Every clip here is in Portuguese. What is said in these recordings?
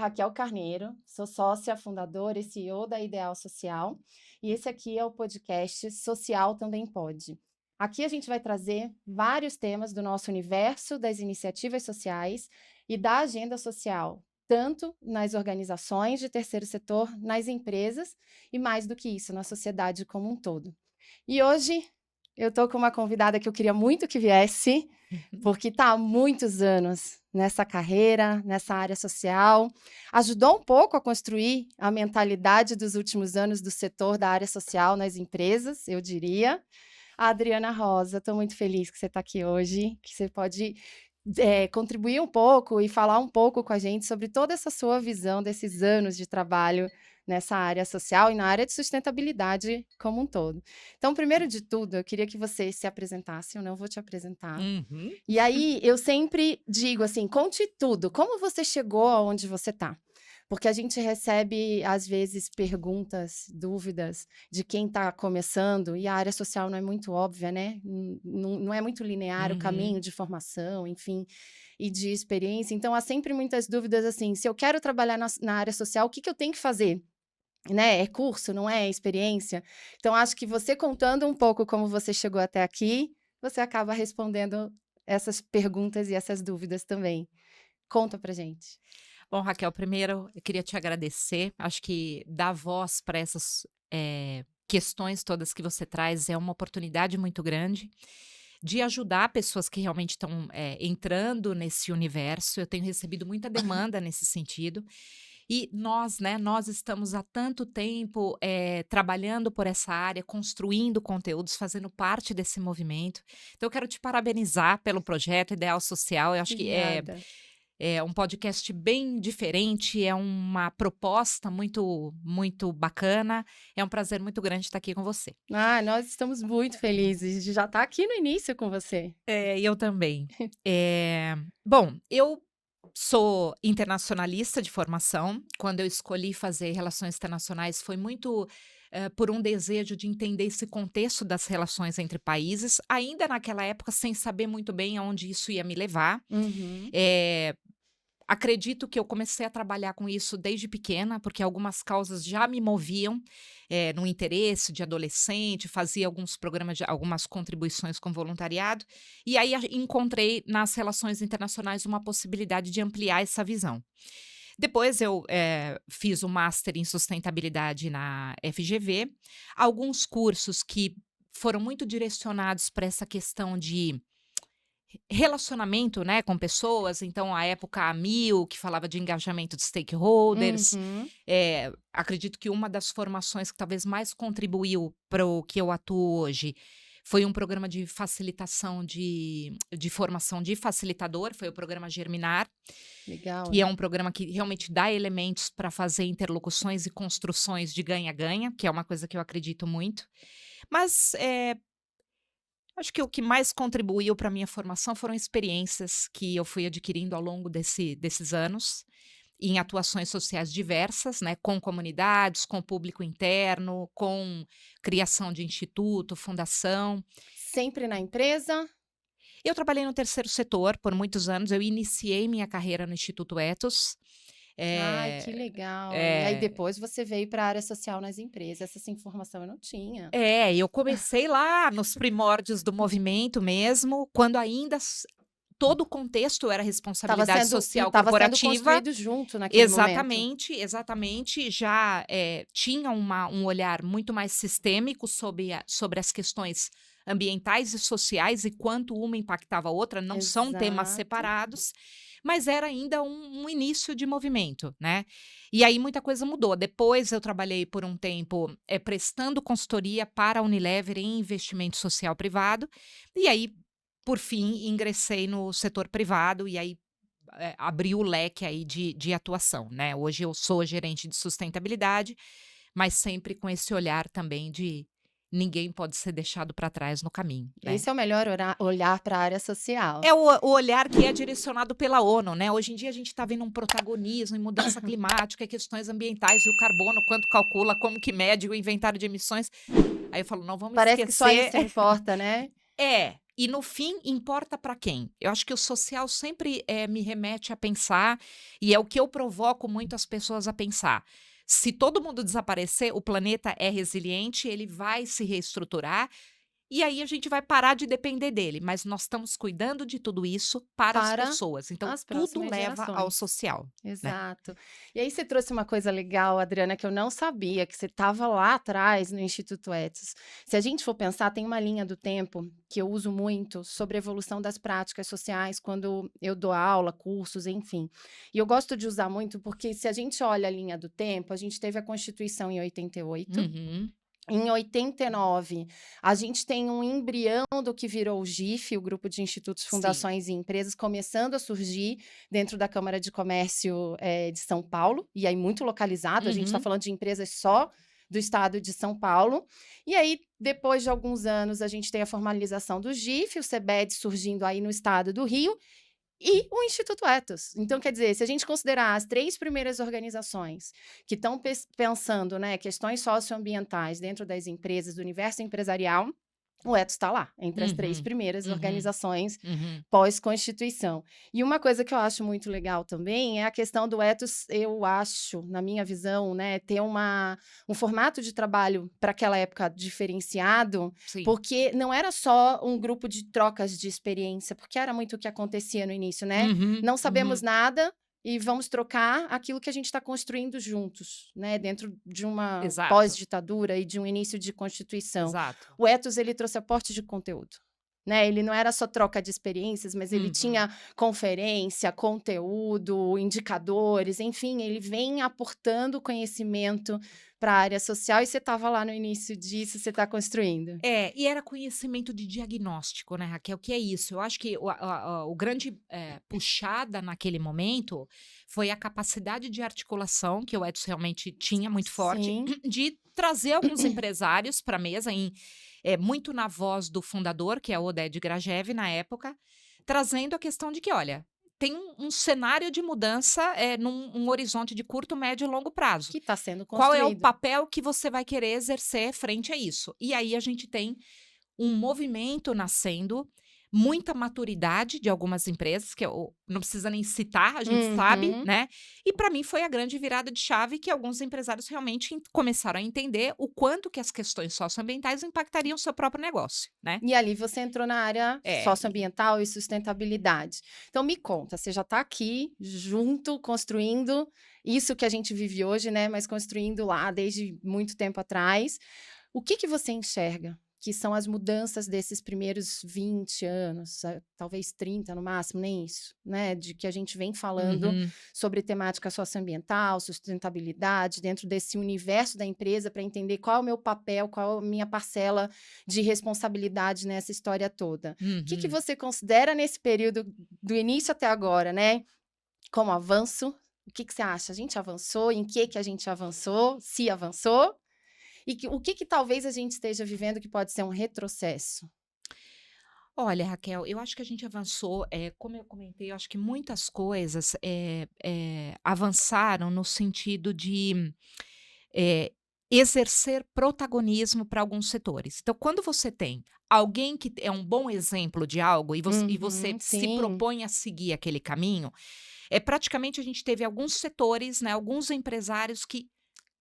Raquel Carneiro, sou sócia, fundadora e CEO da Ideal Social, e esse aqui é o podcast Social Também Pode. Aqui a gente vai trazer vários temas do nosso universo das iniciativas sociais e da agenda social, tanto nas organizações de terceiro setor, nas empresas e, mais do que isso, na sociedade como um todo. E hoje eu estou com uma convidada que eu queria muito que viesse, porque está há muitos anos nessa carreira, nessa área social, ajudou um pouco a construir a mentalidade dos últimos anos do setor da área social nas empresas, eu diria. A Adriana Rosa, estou muito feliz que você está aqui hoje, que você pode contribuir um pouco e falar um pouco com a gente sobre toda essa sua visão desses anos de trabalho nessa área social e na área de sustentabilidade como um todo. Então, primeiro de tudo, eu queria que você se apresentasse, eu não vou te apresentar. Uhum. E aí, eu sempre digo assim, conte tudo, como você chegou aonde você está? Porque a gente recebe, às vezes, perguntas, dúvidas de quem está começando, e a área social não é muito óbvia, né? Não é muito linear o caminho de formação, enfim, e de experiência. Então, há sempre muitas dúvidas assim, se eu quero trabalhar na área social, o que eu tenho que fazer? Né? É curso, não é? É experiência? Então, acho que você contando um pouco como você chegou até aqui, você acaba respondendo essas perguntas e essas dúvidas também. Conta pra gente. Bom, Raquel, primeiro eu queria te agradecer. Acho que dar voz para essas questões todas que você traz é uma oportunidade muito grande de ajudar pessoas que realmente estão entrando nesse universo. Eu tenho recebido muita demanda nesse sentido. E nós, né, nós estamos há tanto tempo trabalhando por essa área, construindo conteúdos, fazendo parte desse movimento. Então, eu quero te parabenizar pelo projeto Ideal Social. Eu acho que Obrigada. é um podcast bem diferente, é uma proposta muito, muito bacana. É um prazer muito grande estar aqui com você. Ah, nós estamos muito felizes de já estar aqui no início com você. E eu também. Bom, eu sou internacionalista de formação. Quando eu escolhi fazer relações internacionais, foi muito por um desejo de entender esse contexto das relações entre países, ainda naquela época, sem saber muito bem aonde isso ia me levar. Uhum. Eh, Acredito que eu comecei a trabalhar com isso desde pequena, porque algumas causas já me moviam, no interesse de adolescente, fazia alguns programas algumas contribuições com voluntariado, e aí encontrei nas relações internacionais uma possibilidade de ampliar essa visão. Depois eu fiz o Master em Sustentabilidade na FGV, alguns cursos que foram muito direcionados para essa questão de relacionamento, né, com pessoas. Então, à época, a Mil, que falava de engajamento de stakeholders. Uhum. Acredito que uma das formações que talvez mais contribuiu para o que eu atuo hoje foi um programa de facilitação de formação de facilitador, foi o programa Germinar, Legal, que é hein? um programa que realmente dá elementos para fazer interlocuções e construções de ganha-ganha, que é uma coisa que eu acredito muito. Mas acho que o que mais contribuiu para a minha formação foram experiências que eu fui adquirindo ao longo desses anos, em atuações sociais diversas, né, com comunidades, com público interno, com criação de instituto, fundação. Sempre na empresa? Eu trabalhei no terceiro setor por muitos anos, eu iniciei minha carreira no Instituto Etos. Ai, que eh, legal. E aí eh, depois você veio para a área social nas empresas. Essa informação eu não tinha. eu comecei lá nos primórdios do movimento mesmo, quando ainda todo o contexto era responsabilidade social Estava sendo corporativa. construído junto naquele momento. Exatamente, exatamente. Já tinha um olhar muito mais sistêmico sobre as questões ambientais e sociais e quanto uma impactava a outra, não são temas Exato. separados, mas era ainda um início de movimento, né? E aí muita coisa mudou. Depois eu trabalhei por um tempo prestando consultoria para a Unilever em investimento social privado, e aí, por fim, ingressei no setor privado, e aí abriu o leque aí de atuação, né. Hoje eu sou gerente de sustentabilidade, mas sempre com esse olhar também de ninguém pode ser deixado para trás no caminho, né. Esse é o melhor olhar para a área social. É o olhar que é direcionado pela ONU, né. Hoje em dia a gente está vendo um protagonismo em mudança climática e questões ambientais e o carbono, quanto calcula, como que mede o inventário de emissões. Aí eu falo: "Não vamos Parece que só esquecer". isso importa, né? É, E no fim, importa para quem? Eu acho que o social sempre me remete a pensar, e é o que eu provoco muito as pessoas a pensar. Se todo mundo desaparecer, o planeta é resiliente, ele vai se reestruturar, e aí a gente vai parar de depender dele. Mas nós estamos cuidando de tudo isso para as Para pessoas. Então, as tudo próximas leva ao gerações. social, né? Exato. E aí você trouxe uma coisa legal, Adriana, que eu não sabia, que você estava lá atrás no Instituto Etos. Se a gente for pensar, tem uma linha do tempo que eu uso muito sobre a evolução das práticas sociais quando eu dou aula, cursos, enfim. E eu gosto de usar muito porque se a gente olha a linha do tempo, a gente teve a Constituição em 88. Uhum. Em 89, a gente tem um embrião do que virou o GIF, o Grupo de Institutos, Sim. Fundações e Empresas, começando a surgir dentro da Câmara de Comércio de São Paulo, e aí muito localizado, a gente está Uhum. falando de empresas só do estado de São Paulo. E aí, depois de alguns anos, a gente tem a formalização do GIF, o CEBED surgindo aí no estado do Rio, e o Instituto Etos. Então, quer dizer, se a gente considerar as 3 primeiras organizações que estão pensando, né, questões socioambientais dentro das empresas, do universo empresarial, o Etos está lá, entre as 3 Uhum. primeiras Uhum. organizações Uhum. pós-Constituição. E uma coisa que eu acho muito legal também é a questão do Etos, eu acho, na minha visão, né, ter um formato de trabalho para aquela época diferenciado, Sim. porque não era só um grupo de trocas de experiência, porque era muito o que acontecia no início, né? Uhum. Não sabemos Uhum. nada e vamos trocar aquilo que a gente está construindo juntos, né? Dentro de uma Exato. pós-ditadura e de um início de Constituição. Exato. O Etos, ele trouxe aporte de conteúdo. Né, ele não era só troca de experiências, mas ele Uhum. tinha conferência, conteúdo, indicadores, enfim, ele vem aportando conhecimento para a área social e você estava lá no início disso, você está construindo. E era conhecimento de diagnóstico, né, Raquel? Que é isso. Eu acho que o grande puxada naquele momento foi a capacidade de articulação que o Etos realmente tinha muito forte, Sim, de trazer alguns empresários para a mesa, muito na voz do fundador, que é o Oded Grajew, na época, trazendo a questão de que, olha, tem um cenário de mudança num um horizonte de curto, médio e longo prazo. que está sendo Qual é o construído. papel que você vai querer exercer frente a isso? E aí a gente tem um movimento nascendo, muita maturidade de algumas empresas, que não precisa nem citar, a gente sabe, Uhum. né? E para mim foi a grande virada de chave que alguns empresários realmente começaram a entender o quanto que as questões socioambientais impactariam o seu próprio negócio, né? E ali você entrou na área É, socioambiental e sustentabilidade. Então me conta, você já está aqui junto, construindo isso que a gente vive hoje, né? Mas construindo lá desde muito tempo atrás. O que você enxerga que são as mudanças desses primeiros 20 anos, talvez 30 no máximo, nem isso, né? De que a gente vem falando uhum, sobre temática socioambiental, sustentabilidade, dentro desse universo da empresa, para entender qual é o meu papel, qual é a minha parcela de responsabilidade nessa história toda. O que uhum. você considera nesse período do início até agora, né? Como avanço? O que você acha? A gente avançou? Em que a gente avançou? Se avançou? E o que talvez a gente esteja vivendo que pode ser um retrocesso? Olha, Raquel, eu acho que a gente avançou, como eu comentei, eu acho que muitas coisas avançaram no sentido de eh, exercer protagonismo para alguns setores. Então, quando você tem alguém que é um bom exemplo de algo e você Uhum, se sim, propõe a seguir aquele caminho, praticamente a gente teve alguns setores, né, alguns empresários que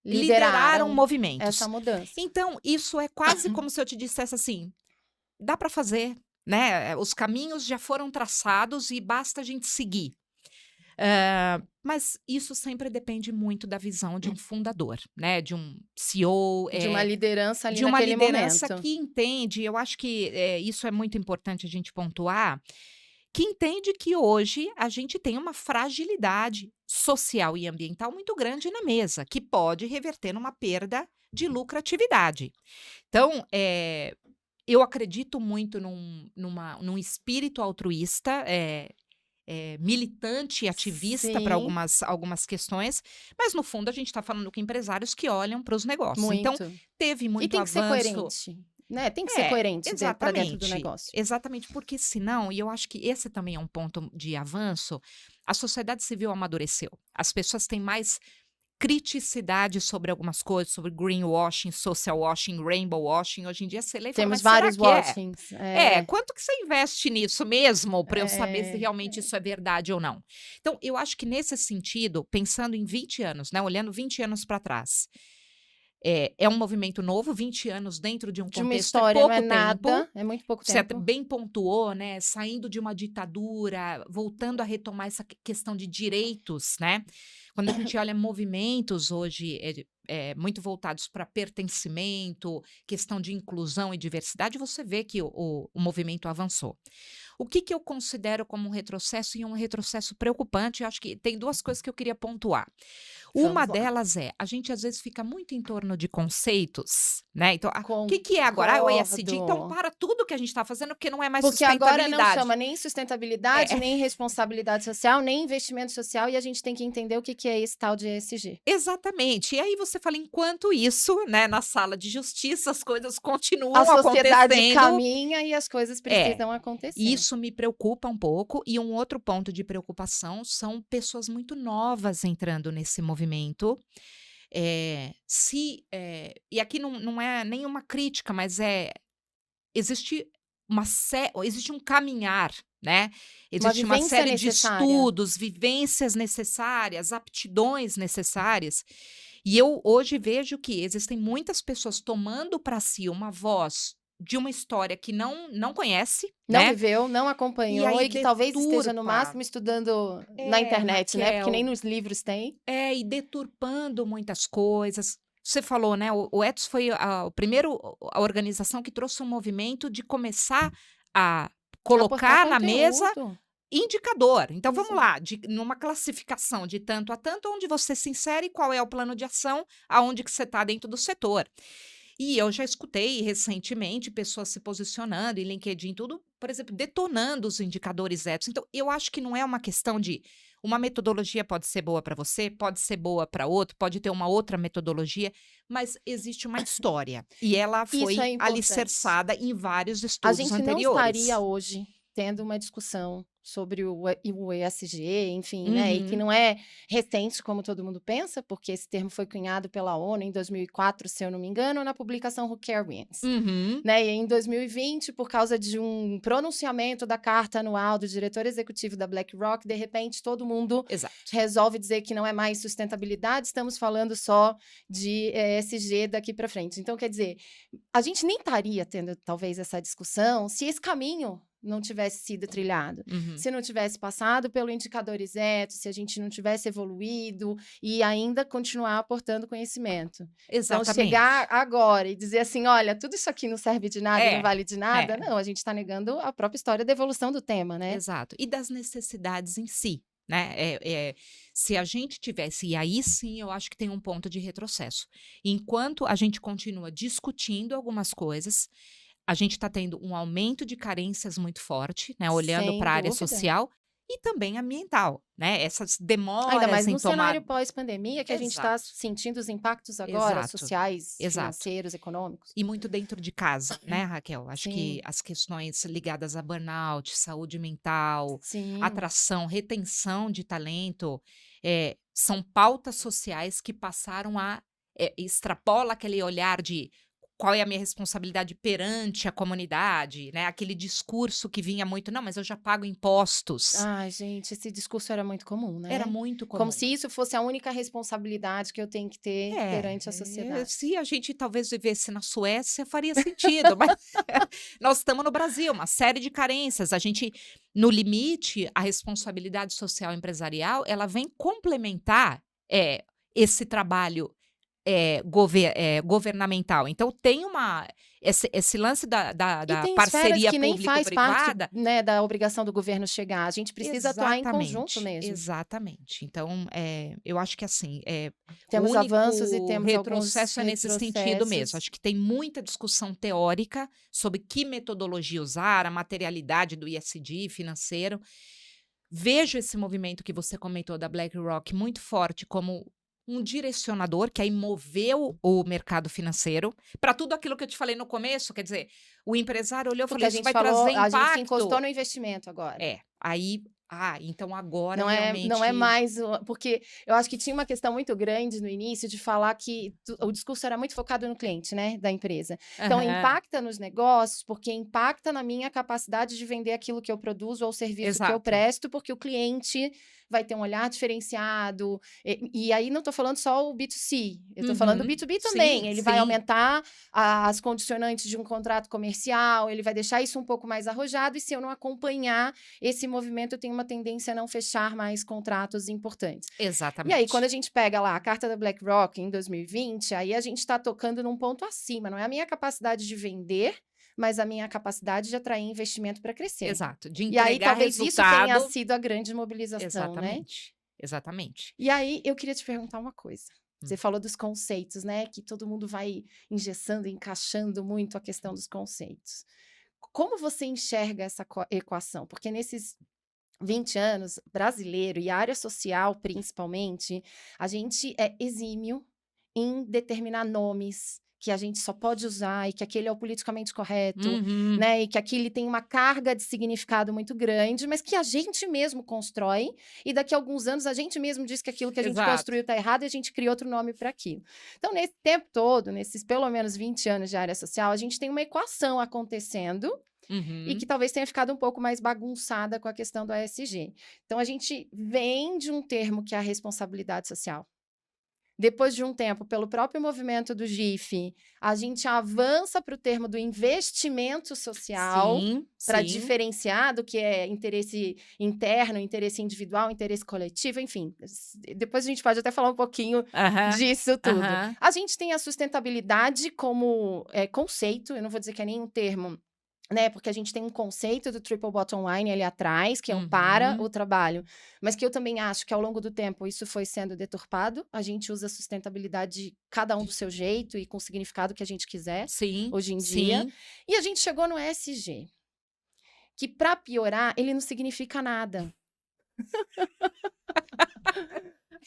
lideraram lideraram essa movimentos. mudança. Então, isso é quase como se eu te dissesse assim: dá para fazer, né, os caminhos já foram traçados e basta a gente seguir. Mas isso sempre depende muito da visão de um fundador, né, de um CEO, De uma liderança ali de uma naquele liderança momento. que entende, eu acho que, isso é muito importante a gente pontuar, que entende que hoje a gente tem uma fragilidade social e ambiental muito grande na mesa, que pode reverter numa perda de lucratividade. Então, eu acredito muito num espírito altruísta, militante e ativista para Sim, algumas questões, mas no fundo a gente está falando com empresários que olham para os negócios. Então, muito. teve E muito tem que ser avanço. coerente, né? Tem que ser coerente para dentro do Exatamente. negócio. Exatamente, porque senão, e eu acho que esse também é um ponto de avanço, a sociedade civil amadureceu. As pessoas têm mais criticidade sobre algumas coisas, sobre greenwashing, social washing, rainbow washing. Hoje em dia você lê e fala, Temos mas será vários que é? washings. Quanto que você investe nisso mesmo para eu saber se É, realmente isso é verdade ou não? Então, eu acho que nesse sentido, pensando em 20 anos, né, olhando 20 anos para trás, é um movimento novo, 20 anos dentro de um de uma contexto é história não é pouco tempo. nada, é muito pouco Você até tempo. bem pontuou, né? Saindo de uma ditadura, voltando a retomar essa questão de direitos, né? Quando a gente olha movimentos hoje muito voltados para pertencimento, questão de inclusão e diversidade, você vê que o movimento avançou. O que eu considero como um retrocesso e um retrocesso preocupante? Eu acho que tem duas coisas que eu queria pontuar. Uma Vamos lá. delas a gente às vezes fica muito em torno de conceitos, né? Então, o que é agora? O ESG, então Concordo. para tudo que a gente está fazendo, porque não é mais Porque agora não sustentabilidade. chama nem sustentabilidade, nem responsabilidade social, nem investimento social, e a gente tem que entender o que é esse tal de ESG. Exatamente. E aí você fala, enquanto isso, né, na sala de justiça, as coisas A continuam sociedade acontecendo. caminha e as coisas precisam acontecer. Isso me preocupa um pouco. E um outro ponto de preocupação são pessoas muito novas entrando nesse movimento. E aqui não é nenhuma crítica, mas existe existe um caminhar, né? Uma Existe uma vivência série de necessária. estudos, vivências necessárias, aptidões necessárias. E eu hoje vejo que existem muitas pessoas tomando para si uma voz de uma história que não conhece, Não né? viveu, não E acompanhou aí e que talvez esteja no deturpa. máximo estudando na internet, né? Porque nem Raquel, nos livros tem. e deturpando muitas coisas. Você falou, né? O Ethos foi a organização que trouxe um movimento de começar a Aportar colocar na mesa conteúdo. indicador. Então vamos Exato. lá, numa classificação de tanto a tanto, onde você se insere, qual é o plano de ação, aonde que você está dentro do setor. E eu já escutei recentemente pessoas se posicionando em LinkedIn, tudo, por exemplo, detonando os indicadores éticos. Então, eu acho que não é uma questão de uma metodologia pode ser boa para você, pode ser boa para outro, pode ter uma outra metodologia, mas existe uma história. E ela Isso foi é importante. alicerçada em vários A estudos gente não anteriores. estaria hoje tendo uma discussão sobre o ESG, enfim, né? E que Uhum. não é recente, como todo mundo pensa, porque esse termo foi cunhado pela ONU em 2004, se eu não me engano, na publicação Who Care Wins. Uhum. Né? E em 2020, por causa de um pronunciamento da carta anual do diretor executivo da BlackRock, de repente todo mundo Exato. resolve dizer que não é mais sustentabilidade, estamos falando só de ESG daqui para frente. Então, quer dizer, a gente nem estaria tendo talvez essa discussão se esse caminho não tivesse sido trilhado, Uhum. se não tivesse passado pelo indicadores éticos, se a gente não tivesse evoluído e ainda continuar aportando conhecimento. Exatamente. Então, chegar agora e dizer assim, olha, tudo isso aqui não serve de nada e não vale de nada, é. não, a gente está negando a própria história da evolução do tema, né? Exato. E das necessidades em si, né? Se a gente tivesse, e aí sim eu acho que tem um ponto de retrocesso. Enquanto a gente continua discutindo algumas coisas, a gente está tendo um aumento de carências muito forte, né? Olhando Sem para a área dúvida. social e também ambiental, né? Essas Ainda demoras mais em no tomar. cenário pós-pandemia, que a gente está Exato. sentindo os impactos agora, Exato. sociais, Exato. financeiros, econômicos. E muito dentro de casa, né, Raquel? Acho que Sim. as questões ligadas a burnout, saúde mental, Sim. atração, retenção de talento, são pautas sociais que passaram extrapola aquele olhar de qual é a minha responsabilidade perante a comunidade, né? Aquele discurso que vinha muito, não, mas eu já pago impostos. Ai, gente, esse discurso era muito comum, né? Era muito comum. Como se isso fosse a única responsabilidade que eu tenho que ter perante a sociedade. Se a gente talvez vivesse na Suécia, faria sentido, mas nós estamos no Brasil, uma série de carências. A gente, no limite, a responsabilidade social empresarial, ela vem complementar esse trabalho governamental. Então, tem esse lance da E tem esferas parceria que nem faz parte, público-privada. né, da obrigação do governo chegar. A gente precisa atuar em conjunto mesmo. Exatamente. Então, eu acho que assim, Temos o único avanços e temos retrocesso alguns nesse sentido mesmo. retrocessos. Acho que tem muita discussão teórica sobre que metodologia usar, a materialidade do ESG financeiro. Vejo esse movimento que você comentou da BlackRock muito forte como um direcionador que aí moveu o mercado financeiro para tudo aquilo que eu te falei no começo. Quer dizer, o empresário olhou e Porque falou, a isso gente vai falou, trazer a gente se impacto. encostou no investimento agora. Aí Então agora Não é realmente... mais porque eu acho que tinha uma questão muito grande no início de falar que o discurso era muito focado no cliente, né, da empresa. Então Aham, impacta nos negócios, porque impacta na minha capacidade de vender aquilo que eu produzo ou o serviço que eu exato. presto, porque o cliente vai ter um olhar diferenciado. E aí não estou falando só o B2C, eu estou falando o Uhum. B2B também. Sim, Ele vai sim, aumentar as condicionantes de um contrato comercial, ele vai deixar isso um pouco mais arrojado, e se eu não acompanhar esse movimento, eu tenho uma tendência a não fechar mais contratos importantes. E aí, quando exatamente. a gente pega lá a carta da BlackRock em 2020, aí a gente está tocando num ponto acima, não é a minha capacidade de vender, mas a minha capacidade de atrair investimento para crescer. Exato, de E aí, entregar talvez isso tenha resultado. sido a grande mobilização, né? Exatamente, exatamente. E aí, eu queria te perguntar uma coisa. Você Hum. falou dos conceitos, né? Que todo mundo vai engessando, encaixando muito a questão dos conceitos. Como você enxerga essa equação? Porque nesses 20 anos, brasileiro e a área social, principalmente, a gente é exímio em determinar nomes que a gente só pode usar e que aquele é o politicamente correto, Uhum, né? E que aquele tem uma carga de significado muito grande, mas que a gente mesmo constrói e daqui a alguns anos a gente mesmo diz que aquilo que a gente exato. construiu está errado e a gente cria outro nome para aquilo. Então, nesse tempo todo, nesses pelo menos 20 anos de área social, a gente tem uma equação acontecendo e que Uhum, talvez tenha ficado um pouco mais bagunçada com a questão do ASG. Então, a gente vem de um termo que é a responsabilidade social. Depois de um tempo, pelo próprio movimento do GIF, a gente avança para o termo do investimento social, sim, para sim. diferenciar do que é interesse interno, interesse individual, interesse coletivo, enfim. Depois a gente pode até falar um pouquinho Aham, disso tudo. aham. A gente tem a sustentabilidade como conceito, eu não vou dizer que é nenhum termo, né, porque a gente tem um conceito do triple bottom line ali atrás, que ampara o Uhum. trabalho, mas que eu também acho que ao longo do tempo isso foi sendo deturpado. A gente usa sustentabilidade cada um do seu jeito e com o significado que a gente quiser Sim, hoje em dia. sim. E a gente chegou no ESG, que para piorar, ele não significa nada.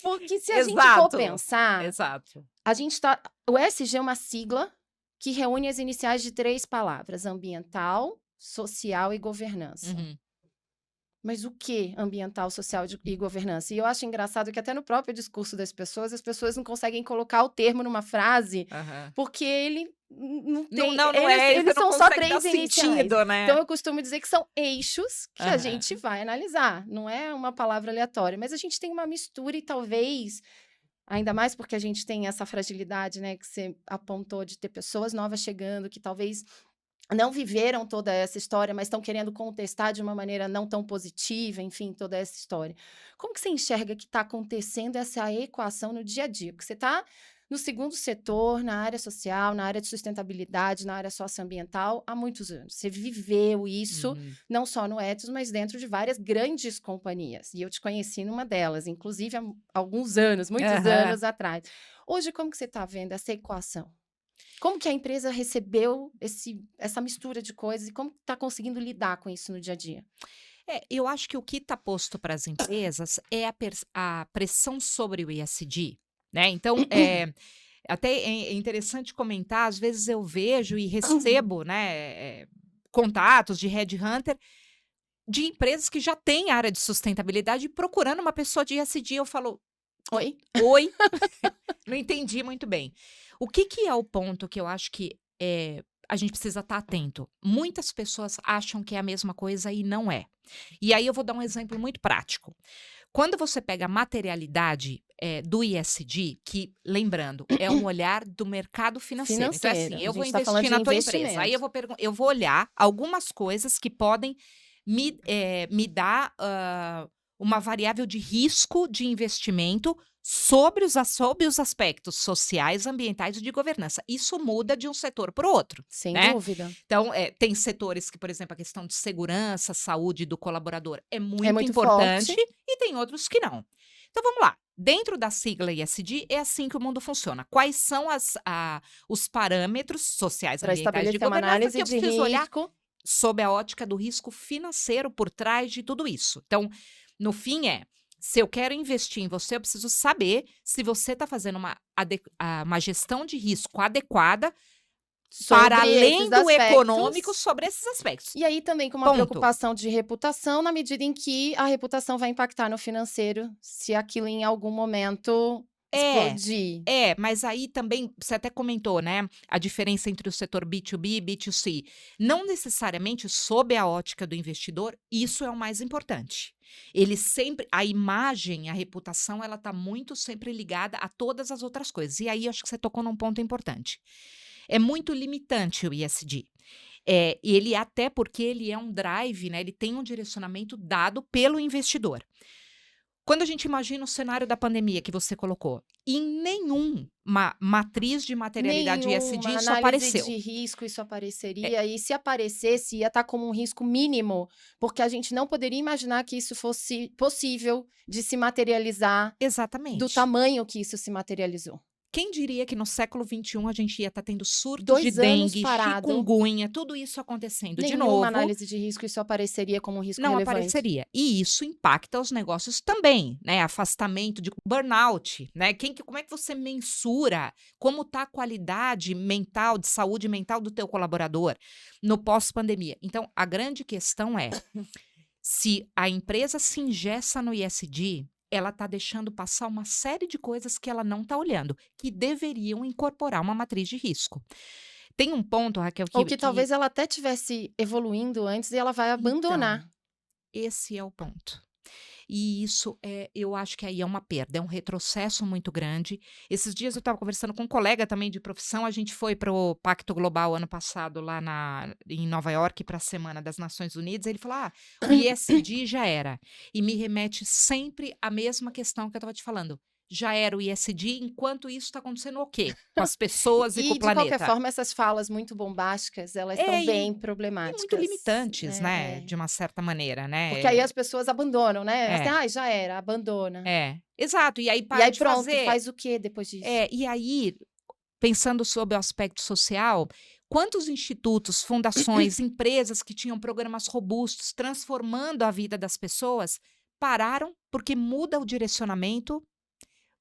Porque se a gente for Exato, pensar, exato. a gente tá. O ESG é uma sigla que reúne as iniciais de 3 palavras: ambiental, social e governança. Uhum, Mas o que ambiental, social e governança? E eu acho engraçado que até no próprio discurso das pessoas, as pessoas não conseguem colocar o termo numa frase, aham. porque ele não Não, tem. não, não Eles, é, você eles não são só consegue dar 3 iniciais. sentido, Então né. eu costumo dizer que são eixos que a gente Aham. vai analisar. Não é uma palavra aleatória, mas a gente tem uma mistura e talvez. Ainda mais porque a gente tem essa fragilidade, né, que você apontou de ter pessoas novas chegando que talvez não viveram toda essa história, mas estão querendo contestar de uma maneira não tão positiva, enfim, toda essa história. Como que você enxerga que está acontecendo essa equação no dia a dia? Porque você está no segundo setor, na área social, na área de sustentabilidade, na área socioambiental, há muitos anos. Você viveu isso, Uhum. não só no Ethos, mas dentro de várias grandes companhias. E eu te conheci numa delas, inclusive há alguns anos, muitos Aham. anos atrás. Hoje, como que você está vendo essa equação? Como que a empresa recebeu essa mistura de coisas e como está conseguindo lidar com isso no dia a dia? Eu acho que o que está posto para as empresas é a pressão sobre o ESG, né, então, até é interessante comentar, às vezes eu vejo e recebo, né, contatos de headhunter de empresas que já têm área de sustentabilidade procurando uma pessoa de ESG, eu falo: Oi? "Oi?" Não entendi muito bem. O que que é o ponto que eu acho que, a gente precisa estar atento? Muitas pessoas acham que é a mesma coisa e não é. E aí eu vou dar um exemplo muito prático. Quando você pega a materialidade, do ESG, que lembrando, é um olhar do mercado financeiro. Então é Financeiro, assim, a eu vou gente está falando investir de na tua empresa, aí investimento. eu vou olhar algumas coisas que podem me dar, uma variável de risco de investimento sobre os aspectos sociais, ambientais e de governança. Isso muda de um setor para o outro, Sem né. dúvida. Então, tem setores que, por exemplo, a questão de segurança, saúde do colaborador é É muito muito forte importante e tem outros que não. Então vamos lá, dentro da sigla ESG é assim que o mundo funciona. Quais são os parâmetros sociais, para ambientais de estabelecer uma governança análise que eu de preciso olhar risco. sob a ótica do risco financeiro por trás de tudo isso. Então, no fim se eu quero investir em você, eu preciso saber se você está fazendo uma gestão de risco adequada para sobre além esses do econômico, aspectos. sobre esses aspectos. E aí também com uma Ponto. preocupação de reputação, na medida em que a reputação vai impactar no financeiro, se aquilo em algum momento É, explodir. mas aí também, você até comentou, né, a diferença entre o setor B2B e B2C. Não necessariamente sob a ótica do investidor, isso é o mais importante. Ele sempre, a imagem, a reputação, ela está muito sempre ligada a todas as outras coisas. E aí, acho que você tocou num ponto importante. É muito limitante o ESG. Ele até porque ele é um drive, né? Ele tem um direcionamento dado pelo investidor. Quando a gente imagina o cenário da pandemia que você colocou, em nenhuma matriz de materialidade ESG Nenhuma isso análise apareceu. de risco isso É, apareceria, e se aparecesse, ia estar como um risco mínimo, porque a gente não poderia imaginar que isso fosse possível de se materializar do exatamente. tamanho que isso se materializou. Quem diria que no século XXI a gente ia estar tendo surtos de 2 anos dengue, parado, chikungunya, tudo isso acontecendo de nenhuma novo, análise de risco isso apareceria como um risco não relevante. apareceria. E isso impacta os negócios também, né? Afastamento de burnout, né? Como é que você mensura como está a qualidade mental, de saúde mental do teu colaborador no pós-pandemia? Então, a grande questão é, se a empresa se ingessa no ESG, ela está deixando passar uma série de coisas que ela não está olhando, que deveriam incorporar uma matriz de risco. Tem um ponto, Raquel, Ou que talvez ela até tivesse evoluindo antes e ela vai abandonar. Então, esse é o ponto. E isso eu acho que aí é uma perda, é um retrocesso muito grande. Esses dias eu estava conversando com um colega também de profissão, a gente foi para o Pacto Global ano passado lá em Nova York para a Semana das Nações Unidas, ele falou, o ESG já era. E me remete sempre à mesma questão que eu estava te falando. Já era o ESG, enquanto isso está acontecendo o quê? Com as pessoas e com o E, de qualquer planeta. forma, essas falas muito bombásticas, elas são É, bem e muito problemáticas. limitantes, né? De uma certa maneira, né? Porque aí as pessoas abandonam, né? Assim, É, já era, abandona. exato. E aí E para aí de pronto, fazer. faz o quê depois disso? E aí, pensando sobre o aspecto social, quantos institutos, fundações, empresas que tinham programas robustos, transformando a vida das pessoas, pararam porque muda o direcionamento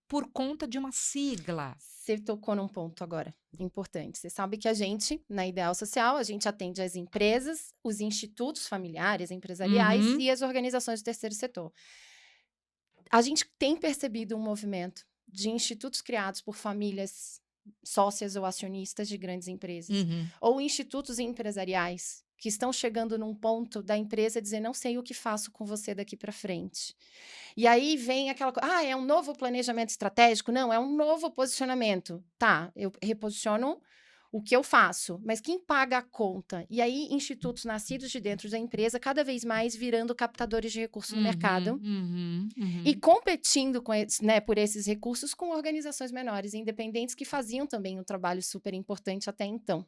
por conta de uma sigla. Você tocou num ponto agora importante. Você sabe que a gente, na Ideal Social, a gente atende as empresas, os institutos familiares, empresariais Uhum. e as organizações do terceiro setor. A gente tem percebido um movimento de institutos criados por famílias sócias ou acionistas de grandes empresas, Uhum. ou institutos empresariais que estão chegando num ponto da empresa dizer, não sei o que faço com você daqui para frente. E aí vem aquela coisa, é um novo planejamento estratégico? Não, é um novo posicionamento. Tá, eu reposiciono o que eu faço, mas quem paga a conta? E aí, institutos nascidos de dentro da empresa, cada vez mais virando captadores de recursos no mercado e competindo com por esses recursos com organizações menores e independentes que faziam também um trabalho super importante até então.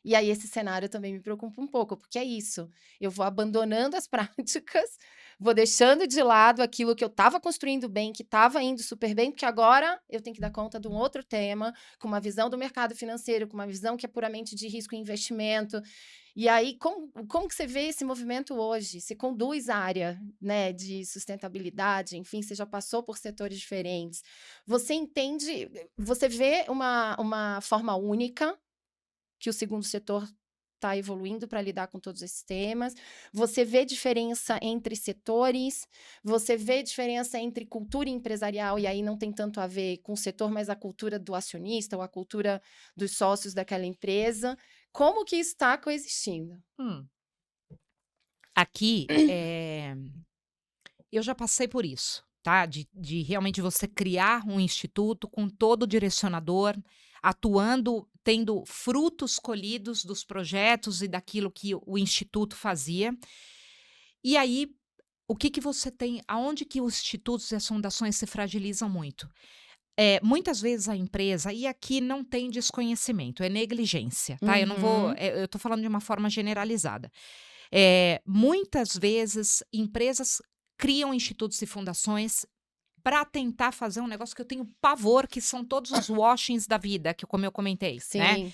E aí esse cenário também me preocupa um pouco, porque é isso, eu vou abandonando as práticas, vou deixando de lado aquilo que eu estava construindo bem, que estava indo super bem, porque agora eu tenho que dar conta de um outro tema, com uma visão do mercado financeiro, com uma visão que é puramente de risco e investimento. E aí, como que você vê esse movimento hoje? Você conduz a área, né, de sustentabilidade, enfim, você já passou por setores diferentes. Você entende, você vê uma forma única que o segundo setor está evoluindo para lidar com todos esses temas. Você vê diferença entre setores, você vê diferença entre cultura empresarial, e aí não tem tanto a ver com o setor, mas a cultura do acionista ou a cultura dos sócios daquela empresa. Como que isso está coexistindo? Aqui, eu já passei por isso, tá? De realmente você criar um instituto com todo o direcionador, atuando, tendo frutos colhidos dos projetos e daquilo que o instituto fazia. E aí, o que você tem, aonde que os institutos e as fundações se fragilizam muito? Muitas vezes a empresa, e aqui não tem desconhecimento, é negligência, tá? Eu não vou, eu tô falando de uma forma generalizada. Muitas vezes, empresas criam institutos e fundações para tentar fazer um negócio que eu tenho pavor, que são todos os washings da vida, como eu comentei, né? Sim.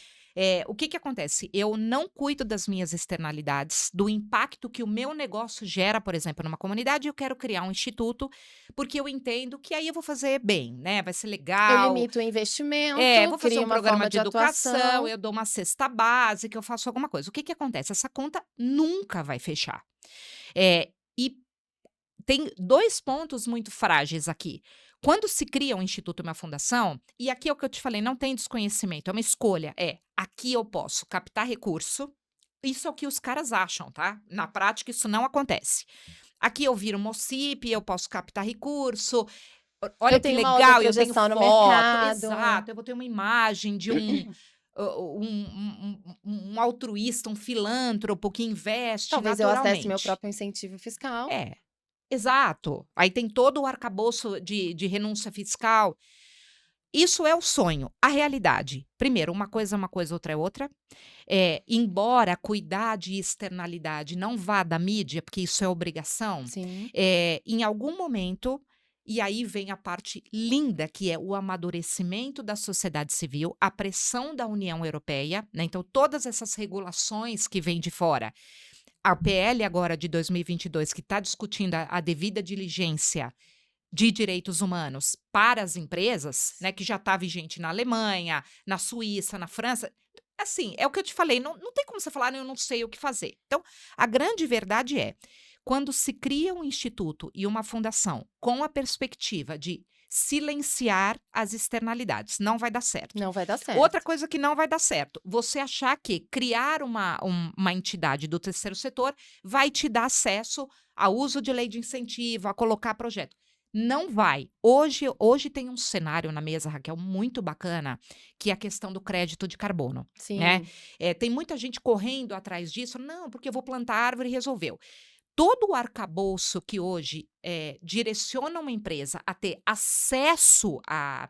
O que que acontece? Eu não cuido das minhas externalidades, do impacto que o meu negócio gera, por exemplo, numa comunidade, e eu quero criar um instituto, porque eu entendo que aí eu vou fazer bem, né? Vai ser Eu legal. limito o investimento, Vou fazer crio um uma programa forma de de educação, atuação. eu dou uma cesta básica, eu faço alguma coisa. O que que acontece? Essa conta nunca vai fechar. E tem 2 pontos muito frágeis aqui. Quando se cria um instituto, uma fundação, e aqui é o que eu te falei, não tem desconhecimento, é uma escolha. Aqui eu posso captar recurso, isso é o que os caras acham, tá? Na prática, isso não acontece. Aqui eu viro Mocip, eu posso captar recurso. Eu Olha que tenho uma outra legal, eu tenho projeção no foto. mercado. Exato, eu vou ter uma imagem de um altruísta, um filântropo que investe Talvez eu acesse meu naturalmente. próprio incentivo fiscal. É, exato. Aí tem todo o arcabouço de renúncia fiscal. Isso é o sonho. A realidade, primeiro, uma coisa, outra é outra. Embora cuidar de externalidade não vá da mídia, porque isso é obrigação, Sim. em algum momento, e aí vem a parte linda, que é o amadurecimento da sociedade civil, a pressão da União Europeia, né? Então, todas essas regulações que vêm de fora. A PL agora de 2022, que está discutindo a devida diligência de direitos humanos para as empresas, né, que já está vigente na Alemanha, na Suíça, na França. Assim, é o que eu te falei, não tem como você falar, eu não sei o que fazer. Então, a grande verdade é, quando se cria um instituto e uma fundação com a perspectiva de silenciar as externalidades, não vai dar certo. Não vai dar Outra certo. coisa que não vai dar certo, você achar que criar uma entidade do terceiro setor vai te dar acesso ao uso de lei de incentivo, a colocar projeto. Não vai. Hoje tem um cenário na mesa, Raquel, muito bacana, que é a questão do crédito de carbono, né? Sim. Tem muita gente correndo atrás disso. Não, porque eu vou plantar árvore e resolveu. Todo o arcabouço que hoje direciona uma empresa a ter acesso à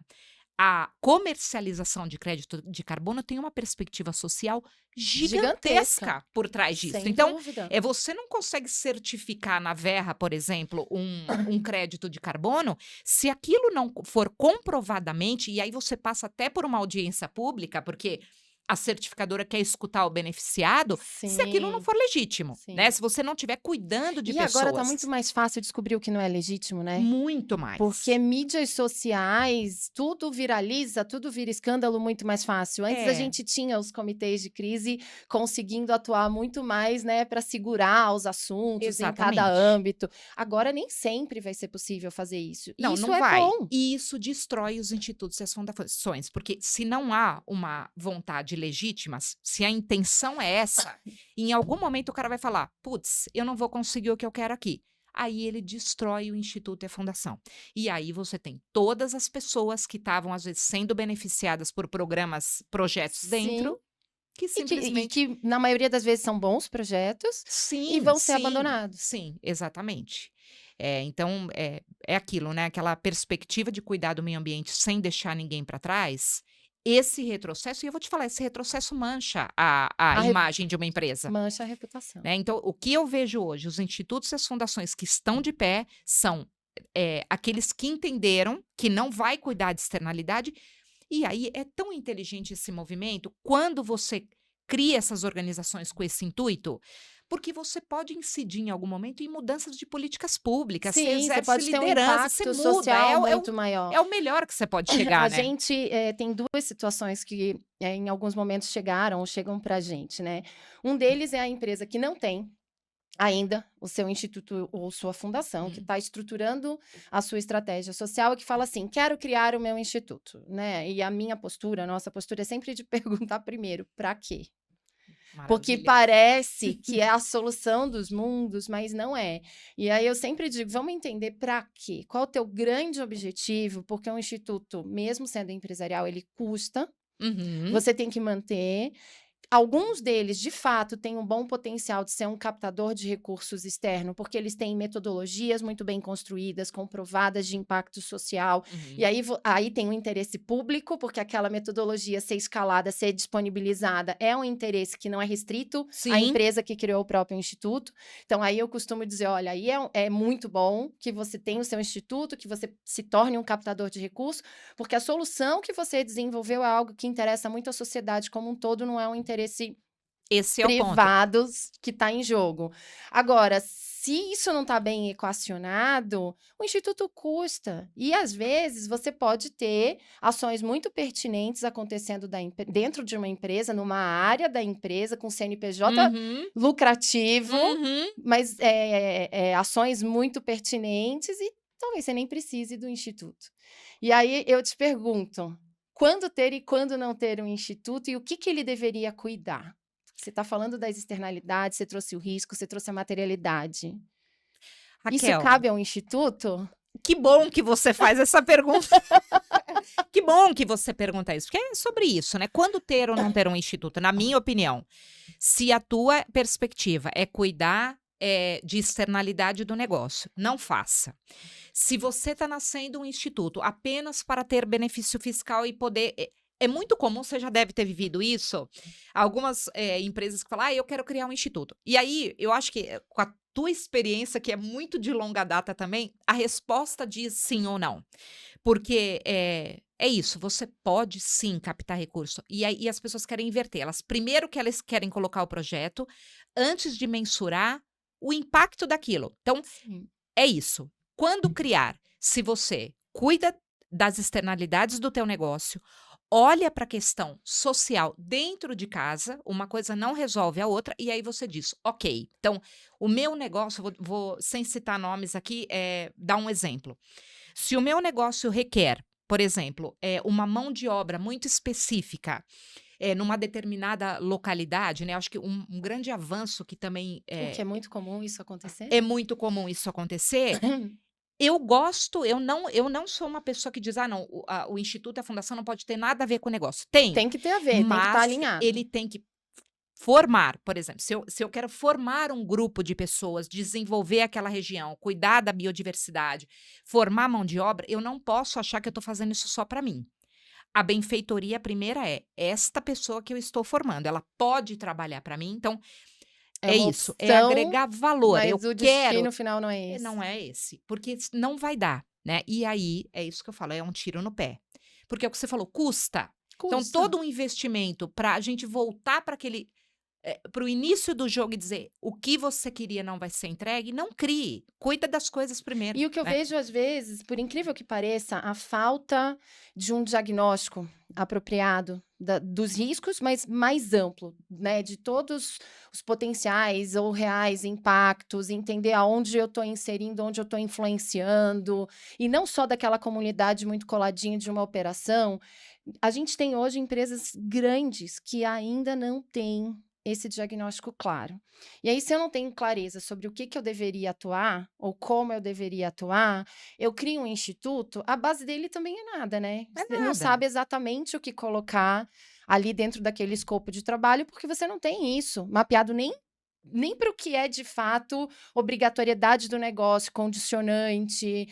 comercialização de crédito de carbono tem uma perspectiva social Gigantesca. gigantesca por trás disso. Sem Então, dúvida. você não consegue certificar na Verra, por exemplo, um crédito de carbono, se aquilo não for comprovadamente, e aí você passa até por uma audiência pública, porque a certificadora quer escutar o beneficiado, se aquilo não Sim. for legítimo, né? Sim. Se você não estiver cuidando de E agora tá pessoas. muito mais fácil descobrir o que não é legítimo, né? Muito mais. Porque mídias sociais, tudo viraliza, tudo vira escândalo muito mais fácil. Antes a É. gente tinha os comitês de crise conseguindo atuar muito mais, né, para segurar os assuntos em cada Exatamente. âmbito. Agora nem sempre vai ser possível fazer isso. E Não, isso não é vai. bom. E isso destrói os institutos e as fundações, porque se não há uma vontade legítima, se a intenção é essa, em algum momento o cara vai falar: putz, eu não vou conseguir o que eu quero aqui. Aí ele destrói o instituto e a fundação. E aí você tem todas as pessoas que estavam, às vezes, sendo beneficiadas por programas, projetos Sim. dentro, que E que, e simplesmente. que, na maioria das vezes, são bons projetos e Sim, vão ser sim, abandonados. sim, exatamente. Então, é aquilo, né? Aquela perspectiva de cuidar do meio ambiente sem deixar ninguém para trás. Esse retrocesso, e eu vou te falar, esse retrocesso mancha a A re- imagem de uma empresa. Mancha a reputação. Né? Então, o que eu vejo hoje, os institutos e as fundações que estão de pé são aqueles que entenderam que não vai cuidar de externalidade. E aí é tão inteligente esse movimento quando você cria essas organizações com esse intuito, porque você pode incidir em algum momento em mudanças de políticas públicas, você Sim, você exerce pode ter um liderança, você impacto muda, social muito maior. é o melhor que você pode A chegar, né? gente tem duas situações que em alguns momentos chegaram ou chegam para a gente, né? Um deles é a empresa que não tem ainda o seu instituto ou sua fundação, que Hum, está estruturando a sua estratégia social e que fala assim, quero criar o meu instituto, né? E a minha postura, a nossa postura é sempre de perguntar primeiro, para quê? Porque maravilha. parece que é a solução dos mundos, mas não é. E aí eu sempre digo, vamos entender para quê? Qual o teu grande objetivo? Porque um instituto, mesmo sendo empresarial, ele custa, Uhum. você tem que manter. Alguns deles, de fato, têm um bom potencial de ser um captador de recursos externo, porque eles têm metodologias muito bem construídas, comprovadas de impacto social. E Uhum. aí tem um interesse público, porque aquela metodologia ser escalada, ser disponibilizada, é um interesse que não é restrito à Sim, empresa que criou o próprio instituto. Então, aí eu costumo dizer, olha, aí é muito bom que você tenha o seu instituto, que você se torne um captador de recursos, porque a solução que você desenvolveu é algo que interessa muito à sociedade como um todo, não é um interesse esse é o ponto. privados que está em jogo. Agora, se isso não está bem equacionado, o instituto custa. E, às vezes, você pode ter ações muito pertinentes acontecendo dentro de uma empresa, numa área da empresa, com CNPJ Uhum, lucrativo, uhum. mas ações muito pertinentes e talvez você nem precise do instituto. E aí eu te pergunto, quando ter e quando não ter um instituto e o que ele deveria cuidar? Você está falando das externalidades, você trouxe o risco, você trouxe a materialidade. Isso Raquel, cabe ao instituto? que bom que você faz essa pergunta. Que bom que você pergunta isso, porque é sobre isso, né? Quando ter ou não ter um instituto, na minha opinião, se a tua perspectiva é cuidar de externalidade do negócio, não faça. Se você está nascendo um instituto apenas para ter benefício fiscal e poder. É muito comum, você já deve ter vivido isso. Algumas empresas que falam, eu quero criar um instituto. E aí, eu acho que com a tua experiência, que é muito de longa data também, a resposta diz sim ou não. Porque é isso, você pode sim captar recurso. E aí as pessoas querem inverter. Primeiro que elas querem colocar o projeto antes de mensurar o impacto daquilo. Então, Sim. é isso. Quando criar, se você cuida das externalidades do teu negócio, olha para a questão social dentro de casa, uma coisa não resolve a outra, e aí você diz, ok, então o meu negócio, sem citar nomes aqui, dar um exemplo. Se o meu negócio requer, por exemplo, uma mão de obra muito específica, numa determinada localidade, né? Acho que um grande avanço que também O que é muito comum isso acontecer? é muito comum isso acontecer. Eu gosto, eu não sou uma pessoa que diz: "Ah, não, o instituto, a fundação não pode ter nada a ver com o negócio". Tem, Tem que ter a ver, tem que estar mas alinhado. ele tem que formar, por exemplo, se eu quero formar um grupo de pessoas, desenvolver aquela região, cuidar da biodiversidade, formar mão de obra, eu não posso achar que eu estou fazendo isso só para mim. A benfeitoria primeira é esta pessoa que eu estou formando, ela pode trabalhar para mim, então É é uma isso, é opção, agregar valor. Eu mas o quero destino final não é não esse. é esse, porque não vai dar, né. E aí, é isso que eu falo, é um tiro no pé. Porque é o que você falou, custa. Então Custa. todo um investimento para a gente voltar para o início do jogo e dizer: "O que você queria não vai ser entregue", não crie, cuida das coisas primeiro, E o que eu né. vejo, às vezes, por incrível que pareça, a falta de um diagnóstico apropriado dos riscos, mas mais amplo, né? De todos os potenciais ou reais impactos, entender aonde eu estou inserindo, onde eu estou influenciando, e não só daquela comunidade muito coladinha de uma operação. A gente tem hoje empresas grandes que ainda não têm esse diagnóstico claro. E aí, se eu não tenho clareza sobre o que eu deveria atuar, ou como eu deveria atuar, eu crio um instituto, a base dele também é nada, né? É Você não nada. sabe exatamente o que colocar ali dentro daquele escopo de trabalho, porque você não tem isso mapeado nem para o que é de fato obrigatoriedade do negócio, condicionante,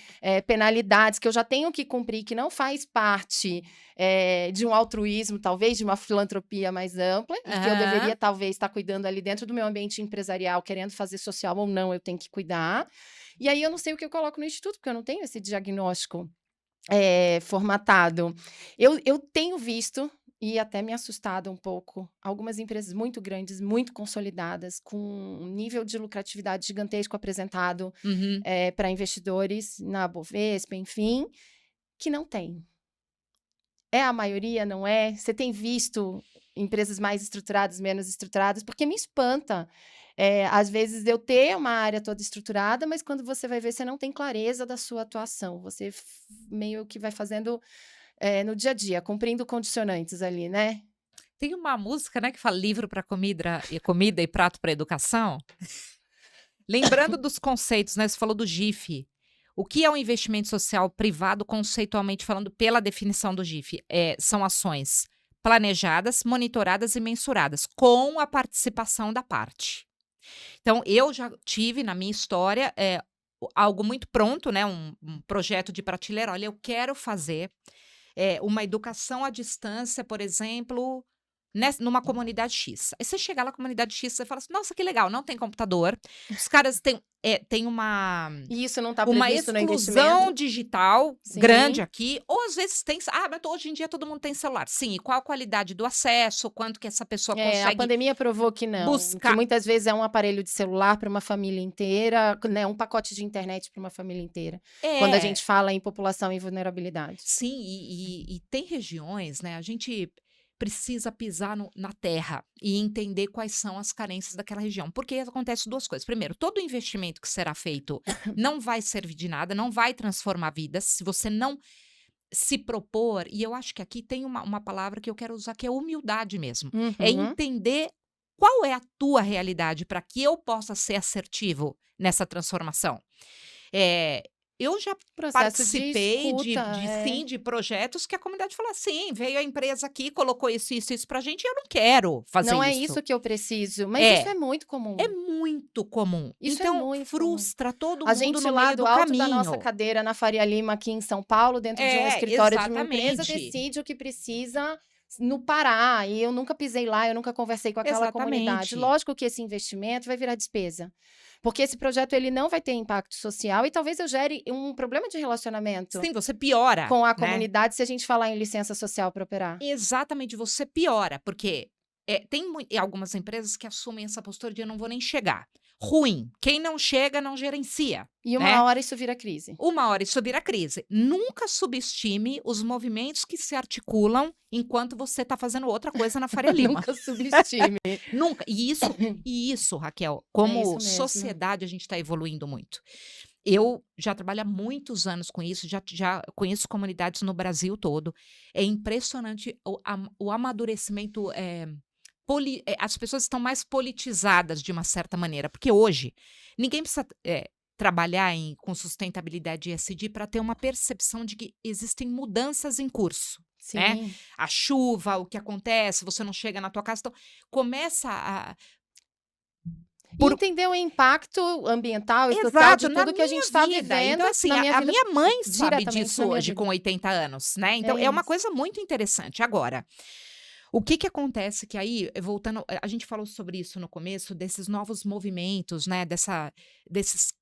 penalidades que eu já tenho que cumprir, que não faz parte de um altruísmo, talvez, de uma filantropia mais ampla, e que eu Aham. deveria, talvez, estar cuidando ali dentro do meu ambiente empresarial, querendo fazer social ou não, eu tenho que cuidar. E aí eu não sei o que eu coloco no instituto, porque eu não tenho esse diagnóstico formatado. Eu tenho visto, e até me assustado um pouco, algumas empresas muito grandes, muito consolidadas, com um nível de lucratividade gigantesco apresentado Uhum. para investidores na Bovespa, enfim, que não tem. É a maioria, não é? Você tem visto empresas mais estruturadas, menos estruturadas? Porque me espanta. Às vezes eu ter uma área toda estruturada, mas quando você vai ver, você não tem clareza da sua atuação. Você meio que vai fazendo no dia a dia, cumprindo condicionantes ali, né? Tem uma música, né, que fala: "Livro para comida e prato para educação". Lembrando dos conceitos, né, você falou do GIF. O que é um investimento social privado, conceitualmente falando, pela definição do GIF? São ações planejadas, monitoradas e mensuradas, com a participação da parte. Então, eu já tive na minha história algo muito pronto, né? Um projeto de prateleira. Olha, eu quero fazer uma educação à distância, por exemplo, numa comunidade X. Aí você chega lá na comunidade X, você fala assim: nossa, que legal, não tem computador. Os caras têm E isso não está uma previsto no exclusão investimento? digital grande Sim. aqui, ou às vezes tem. Ah, mas hoje em dia todo mundo tem celular. Sim, e qual a qualidade do acesso, quanto que essa pessoa A consegue pandemia provou que não, que buscar. muitas vezes é um aparelho de celular para uma família inteira, né, um pacote de internet para uma família inteira, quando a É, gente fala em população em vulnerabilidade. sim, e tem regiões, né? A gente precisa pisar na terra e entender quais são as carências daquela região. Porque acontece duas coisas. Primeiro, todo investimento que será feito não vai servir de nada, não vai transformar vidas, se você não se propor. E eu acho que aqui tem uma palavra que eu quero usar, que é humildade mesmo. É Uhum. entender qual é a tua realidade para que eu possa ser assertivo nessa transformação. É, eu já Processo de participei escuta, sim, de projetos que a comunidade falou assim: veio a empresa aqui, colocou isso pra gente, e eu não quero fazer não é isso. isso que eu preciso, mas isso É, é muito é comum. muito comum. Isso é Então, muito comum. frustra todo A mundo gente no lá meio do do alto da nossa caminho. cadeira na Faria Lima, aqui em São Paulo, dentro de um É, escritório de uma empresa, exatamente. decide o que precisa no Pará. E eu nunca pisei lá, eu nunca conversei com aquela comunidade. Exatamente. Lógico que esse investimento vai virar despesa. Porque esse projeto ele não vai ter impacto social e talvez eu gere um problema de relacionamento Sim, você piora, com a né? comunidade se a gente falar em licença social para operar. Exatamente, você piora, porque tem algumas empresas que assumem essa postura de eu não vou nem chegar. Ruim. Quem não chega não gerencia, E né? uma hora isso vira crise. Uma hora isso vira crise. Nunca subestime os movimentos que se articulam enquanto você está fazendo outra coisa na Faria Lima. Nunca subestime. Nunca. E isso, Raquel, É como isso mesmo. sociedade, a gente está evoluindo muito. Eu já trabalho há muitos anos com isso, já conheço comunidades no Brasil todo. É impressionante o amadurecimento. As pessoas estão mais politizadas de uma certa maneira, porque hoje ninguém precisa trabalhar com sustentabilidade ESG para ter uma percepção de que existem mudanças em curso. Né? Sim. A chuva, o que acontece, você não chega na tua casa. Então, começa a. E entender o impacto ambiental e social de Exato, na tudo que a gente minha está vida. vivendo Então, assim, na minha a vida, minha mãe sabe diretamente disso na minha hoje, vida. com 80 anos, né? Então, É é uma isso. coisa muito interessante. Agora, o que acontece que aí, voltando, a gente falou sobre isso no começo, desses novos movimentos, né? Desses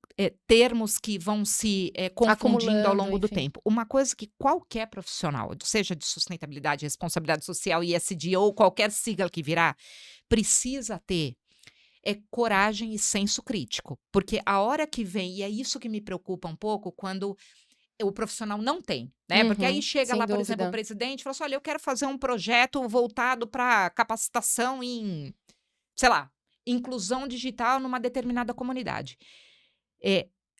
termos que vão se confundindo ao Acumulando, longo do enfim. tempo. Uma coisa que qualquer profissional, seja de sustentabilidade, responsabilidade social, ESG ou qualquer sigla que virar, precisa ter coragem e senso crítico. Porque a hora que vem, e é isso que me preocupa um pouco, quando o profissional não tem, né? Porque aí Uhum, chega sem lá, por exemplo, o dúvida. presidente e fala assim: olha, eu quero fazer um projeto voltado para capacitação em, sei lá, inclusão digital numa determinada comunidade.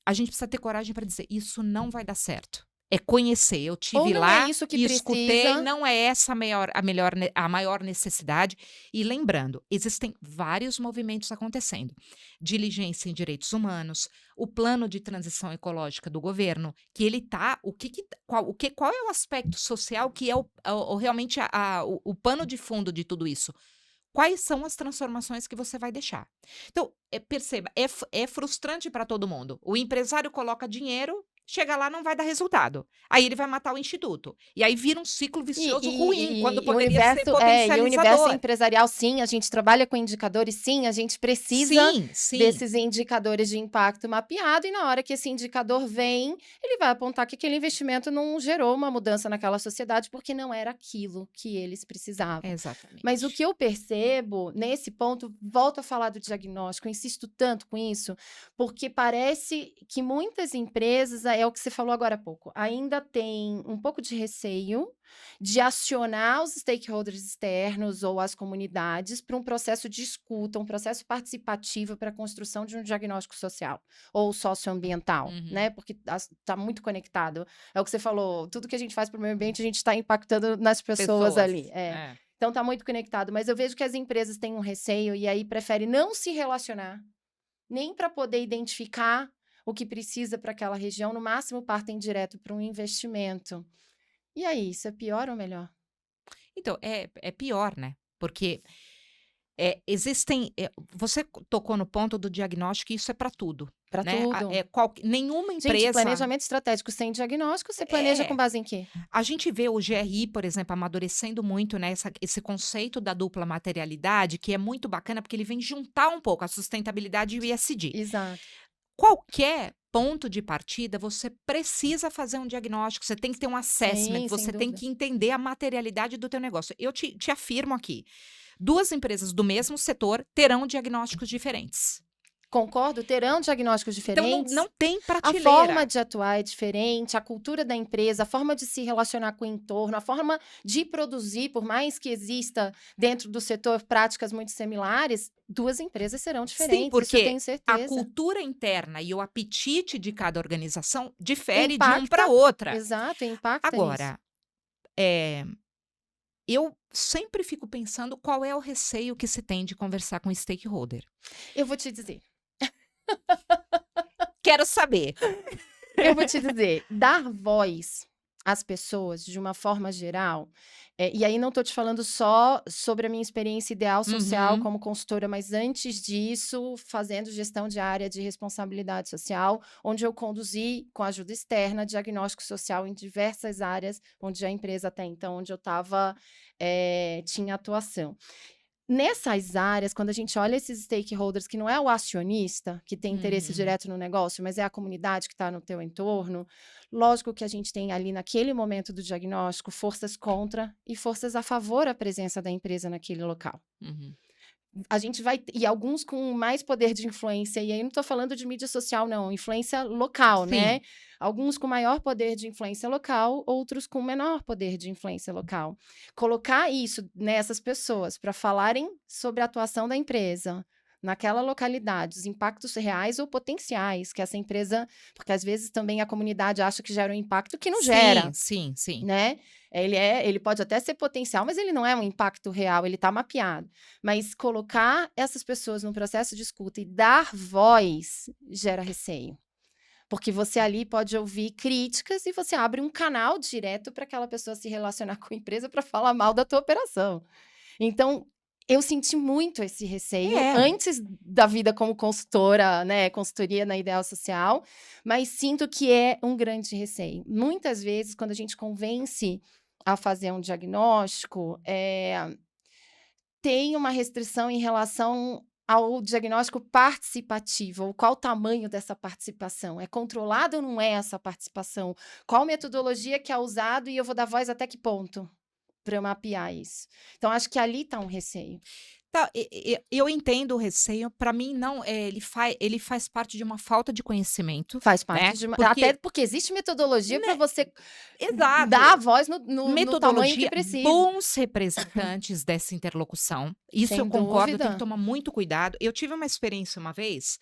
A gente precisa ter coragem para dizer: isso não vai dar certo. É conhecer. Eu Ou tive não é lá isso que e escutei, precisa. não é essa a maior necessidade. E lembrando, existem vários movimentos acontecendo. Diligência em direitos humanos, o plano de transição ecológica do governo, que ele tá, qual é o aspecto social que é realmente o pano de fundo de tudo isso? Quais são as transformações que você vai deixar? Então, perceba, é frustrante para todo mundo. O empresário coloca dinheiro, chega lá, não vai dar resultado. Aí ele vai matar o instituto. E aí vira um ciclo vicioso ruim, quando O poderia ser universo, e o universo potencializador. empresarial, sim, a gente trabalha com indicadores, sim, a gente precisa Sim, sim. desses indicadores de impacto mapeado, e na hora que esse indicador vem, ele vai apontar que aquele investimento não gerou uma mudança naquela sociedade, porque não era aquilo que eles precisavam. Mas o que Exatamente. eu percebo nesse ponto, volto a falar do diagnóstico, eu insisto tanto com isso, porque parece que muitas empresas, é o que você falou agora há pouco, ainda tem um pouco de receio de acionar os stakeholders externos ou as comunidades para um processo de escuta, um processo participativo para a construção de um diagnóstico social ou socioambiental, Uhum. né? Porque está muito conectado. É o que você falou, tudo que a gente faz para o meio ambiente, a gente está impactando nas pessoas Pessoas. ali. Então está muito conectado, mas eu vejo que as empresas têm um receio e aí preferem não se relacionar, nem para poder identificar o que precisa para aquela região, no máximo partem direto para um investimento. E aí, isso é pior ou melhor? Então, é pior, né? Porque você tocou no ponto do diagnóstico, e isso é para tudo, Para né? tudo. Nenhuma Gente, empresa. planejamento estratégico sem diagnóstico, você planeja com É, base em quê? a gente vê o GRI, por exemplo, amadurecendo muito, né, esse conceito da dupla materialidade, que é muito bacana, porque ele vem juntar um pouco a sustentabilidade e o ESG. Exato. Qualquer ponto de partida, você precisa fazer um diagnóstico, você tem que ter um assessment, Sim, sem você tem dúvida. que entender a materialidade do teu negócio. Eu te afirmo aqui, 2 empresas do mesmo setor terão diagnósticos diferentes. Concordo, terão diagnósticos Então diferentes. não tem A forma prateleira. de atuar é diferente, a cultura da empresa, a forma de se relacionar com o entorno, a forma de produzir, por mais que exista dentro do setor práticas muito similares, 2 empresas serão Sim, diferentes, isso eu porque tenho a certeza. cultura interna e o apetite de cada organização difere de um Impacta, para outra. exato, impacta nisso. Agora, eh, eu sempre fico pensando qual é o receio que se tem de conversar com stakeholder. Eu vou te dizer. Quero saber. Eu vou te dizer, dar voz às pessoas de uma forma geral, e aí não estou te falando só sobre a minha experiência ideal social Uhum, como consultora, mas antes disso, fazendo gestão de área de responsabilidade social, onde eu conduzi, com ajuda externa, diagnóstico social em diversas áreas, onde a empresa até então, onde eu estava, tinha atuação. Nessas áreas, quando a gente olha esses stakeholders, que não é o acionista, que tem interesse uhum, direto no negócio, mas é a comunidade que está no teu entorno, lógico que a gente tem ali naquele momento do diagnóstico forças contra e forças a favor da presença da empresa naquele local. uhum. A gente vai, e alguns com mais poder de influência, e aí eu não estou falando de mídia social, não, influência local, né? Sim, Alguns com maior poder de influência local, outros com menor poder de influência local. Colocar isso nessas pessoas para falarem sobre a atuação da empresa naquela localidade, os impactos reais ou potenciais que essa empresa, porque às vezes também a comunidade acha que gera um impacto que não sim, gera, sim, sim. né? Ele pode até ser potencial, mas ele não é um impacto real, ele está mapeado. Mas colocar essas pessoas no processo de escuta e dar voz gera receio. Porque você ali pode ouvir críticas e você abre um canal direto para aquela pessoa se relacionar com a empresa para falar mal da tua operação. Então, eu senti muito esse receio É, antes da vida como consultora, né, consultoria na Ideal Social, mas sinto que é um grande receio. Muitas vezes, quando a gente convence a fazer um diagnóstico, tem uma restrição em relação ao diagnóstico participativo, ou qual o tamanho dessa participação? É controlado ou não é essa participação? Qual metodologia que é usado e eu vou dar voz até que ponto para eu mapear isso? Então, acho que ali está um receio. tá, eu entendo o receio, para mim não, ele faz parte de uma falta de conhecimento, Faz né, parte de uma, até porque porque existe metodologia para né, você dar a exato. voz no tamanho que Metodologia, precisa. bons representantes dessa interlocução. Isso eu Sem concordo, tem que dúvida. tomar muito cuidado. Eu tive uma experiência uma vez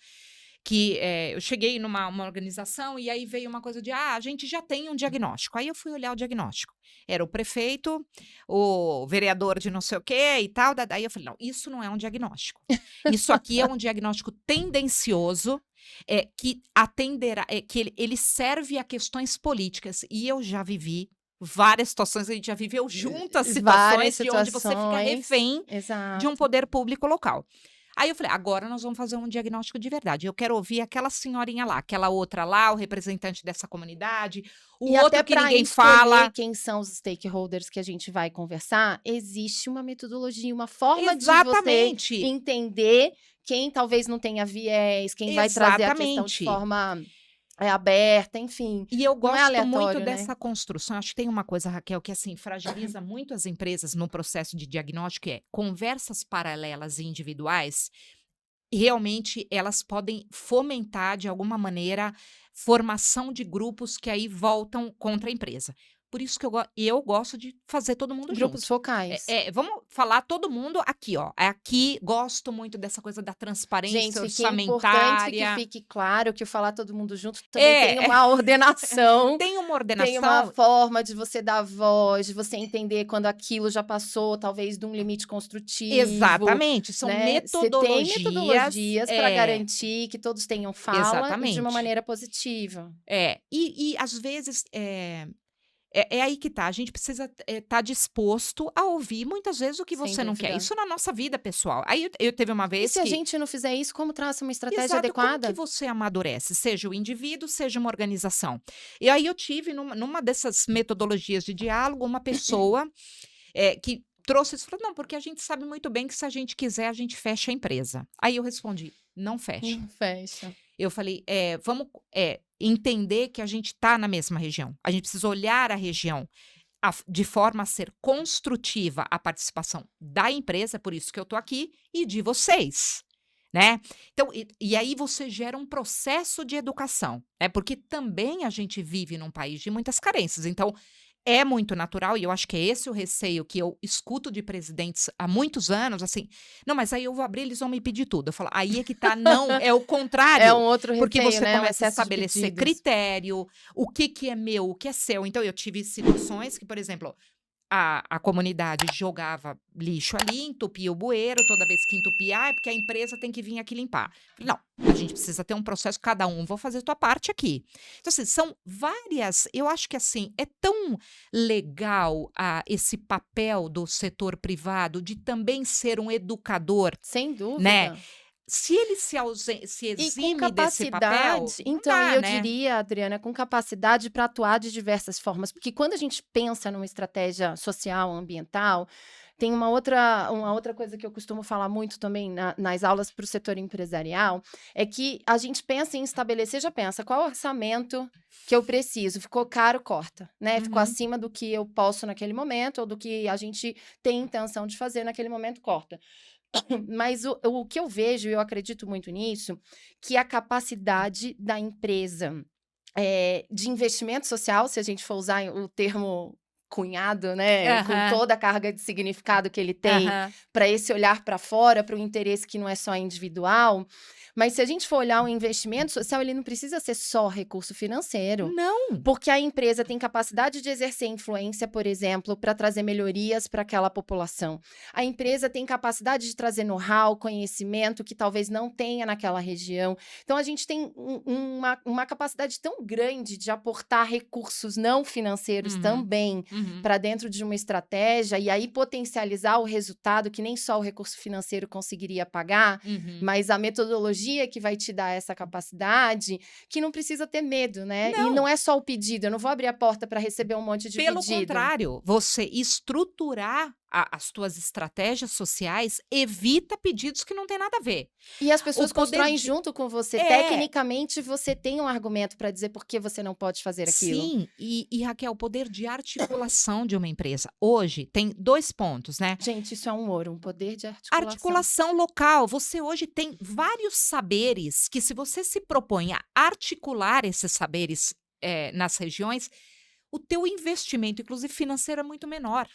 que eu cheguei numa uma organização e aí veio uma coisa de: "Ah, a gente já tem um diagnóstico". Aí eu fui olhar o diagnóstico. Era o prefeito, o vereador de não sei o quê e tal, daí eu falei: "Não, isso não é um diagnóstico. Isso aqui é um diagnóstico tendencioso, que atenderá que ele serve a questões políticas". E eu já vivi várias situações, a gente já viveu juntas Várias situações de onde você fica situações. refém de um Exato. poder público local. Aí eu falei: "Agora nós vamos fazer um diagnóstico de verdade. Eu quero ouvir aquela senhorinha lá, aquela outra lá, o representante dessa comunidade, o E até outro que para ninguém escolher fala". quem são os stakeholders que a gente vai conversar, existe uma metodologia, uma forma de você Exatamente, entender quem talvez não tenha viés, quem vai trazer a questão de exatamente. forma, aberta, enfim. E eu Não é gosto muito aleatório, né. dessa construção. Acho que tem uma coisa, Raquel, que assim fragiliza muito as empresas no processo de diagnóstico, é conversas paralelas e individuais. Realmente elas podem fomentar de alguma maneira formação de grupos que aí voltam contra a empresa. Por isso que eu gosto de fazer todo mundo Grupos junto. focais. Vamos falar todo mundo aqui, ó. Aqui gosto muito dessa coisa da transparência Gente, que é importante que orçamentária. fique claro que o falar todo mundo junto também tem É, uma ordenação, tem uma tem uma ordenação. forma de você dar voz, de você entender quando aquilo já passou, talvez, de um limite construtivo, Exatamente, são né. Você tem metodologias. metodologias para garantir que todos tenham fala e de uma Exatamente. maneira positiva. E às vezes, É aí que tá, a gente precisa estar disposto a ouvir muitas vezes o que Sem você não quer. dúvida. Isso na nossa vida pessoal. Aí eu teve uma E vez se a que gente não fizer isso, como traça uma estratégia exato, como que adequada? você amadurece? Seja o indivíduo, seja uma organização. E aí eu tive numa dessas metodologias de diálogo, uma pessoa, que trouxe isso, falou: "Não, porque a gente sabe muito bem que se a gente quiser, a gente fecha a empresa". Aí eu respondi: "Não fecha". Não fecha. Eu falei: vamos, entender que a gente está na mesma região. A gente precisa olhar a região de forma a ser construtiva a participação da empresa, por isso que eu estou aqui, e de vocês, né. Então, e aí você gera um processo de educação, né, porque também a gente vive num país de muitas carências, então é muito natural, e eu acho que é esse o receio que eu escuto de presidentes há muitos anos, assim: "Não, mas aí eu vou abrir, eles vão me pedir tudo". Eu falo: "Aí é que tá, não, é o É contrário". um outro Porque receio, você né, o começa a excesso de estabelecer pedidos. critério, o que que é meu, o que é seu. Então eu tive situações que, por exemplo, a comunidade jogava lixo ali, entupia o bueiro, toda vez que entupia: "Ah, é porque a empresa tem que vir aqui limpar". Falei: "Não, a gente precisa ter um processo, cada um, vou fazer tua parte aqui". Então, assim, são várias, eu acho que, assim, é tão legal, esse papel do setor privado de também ser um educador, Sem né. dúvida. Se ele se E com exime desse papel, capacidade não então, e dá, eu né. diria, Adriana, com capacidade para atuar de diversas formas, porque quando a gente pensa numa estratégia social, ambiental, tem uma outra coisa que eu costumo falar muito também nas aulas para o setor empresarial, é que a gente pensa em estabelecer, já pensa: "Qual o orçamento que eu preciso? Ficou caro, corta", né, ficou Uhum. acima do que eu posso naquele momento ou do que a gente tem intenção de fazer naquele momento, corta. Mas o que eu vejo, e eu acredito muito nisso, que a capacidade da empresa, de investimento social, se a gente for usar o termo cunhado, né, com Aham, toda a carga de significado que ele tem, aham. para esse olhar para fora, para o interesse que não é só individual, mas se a gente for olhar o investimento social, ele não precisa ser só recurso financeiro. Não. Porque a empresa tem capacidade de exercer influência, por exemplo, para trazer melhorias para aquela população. A empresa tem capacidade de trazer know-how, conhecimento que talvez não tenha naquela região. Então, a gente tem uma capacidade tão grande de aportar recursos não financeiros Uhum, também uhum, para dentro de uma estratégia e aí potencializar o resultado que nem só o recurso financeiro conseguiria pagar, uhum. mas a metodologia que vai te dar essa capacidade, que não precisa ter medo, né? E não Não, é só o pedido, eu não vou abrir a porta para receber um monte de pelo pedido. contrário, você estruturar as tuas estratégias sociais evita pedidos que não têm nada a ver. E as O pessoas poder constroem de junto com você. é, Tecnicamente, você tem um argumento para dizer por que você não pode fazer aquilo. sim, e Raquel, o poder de articulação de uma empresa. Hoje tem 2 pontos, né. Gente, isso é um ouro, um poder de articulação. Articulação local, você hoje tem vários saberes que, se você se propõe a articular esses saberes, nas regiões, o teu investimento, inclusive financeiro, é muito menor.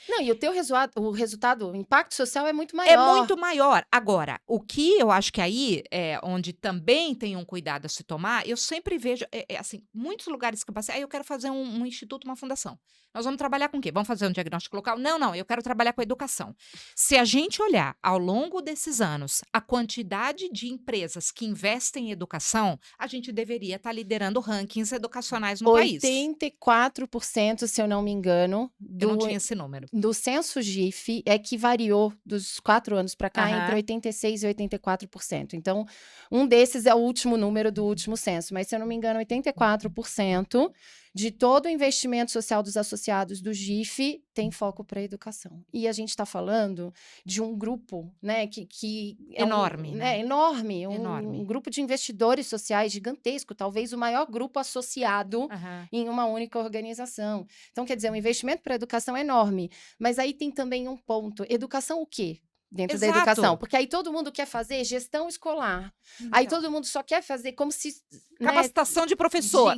Não, e o resultado, o impacto social é muito É maior. muito maior. Agora, o que eu acho que aí é onde também tem um cuidado a se tomar, eu sempre vejo, assim, muitos lugares que eu passei: "Ah, eu quero fazer um instituto, uma fundação. Nós vamos trabalhar com o quê? Vamos fazer um diagnóstico local?". Não, não, eu quero trabalhar com a educação. Se a gente olhar ao longo desses anos a quantidade de empresas que investem em educação, a gente deveria estar liderando rankings educacionais no país. 84%, se eu não me engano, Eu não do tinha esse número. do censo GIF é que variou dos 4 anos para cá entre Aham. 86% e 84%. Então, um desses é o último número do último censo, mas se eu não me engano 84% de todo o investimento social dos associados do GIF tem foco para educação. E a gente está falando de um grupo, né, que é Enorme, né? enorme, um Enorme. grupo de investidores sociais gigantesco, talvez o maior grupo associado Aham. em uma única organização. Então, quer dizer, o investimento para a educação é enorme. Mas aí tem também um ponto: educação o quê? Dentro da educação, Exato. porque aí todo mundo quer fazer gestão escolar. Aí Então. todo mundo só quer fazer como se, né, Capacitação de professor.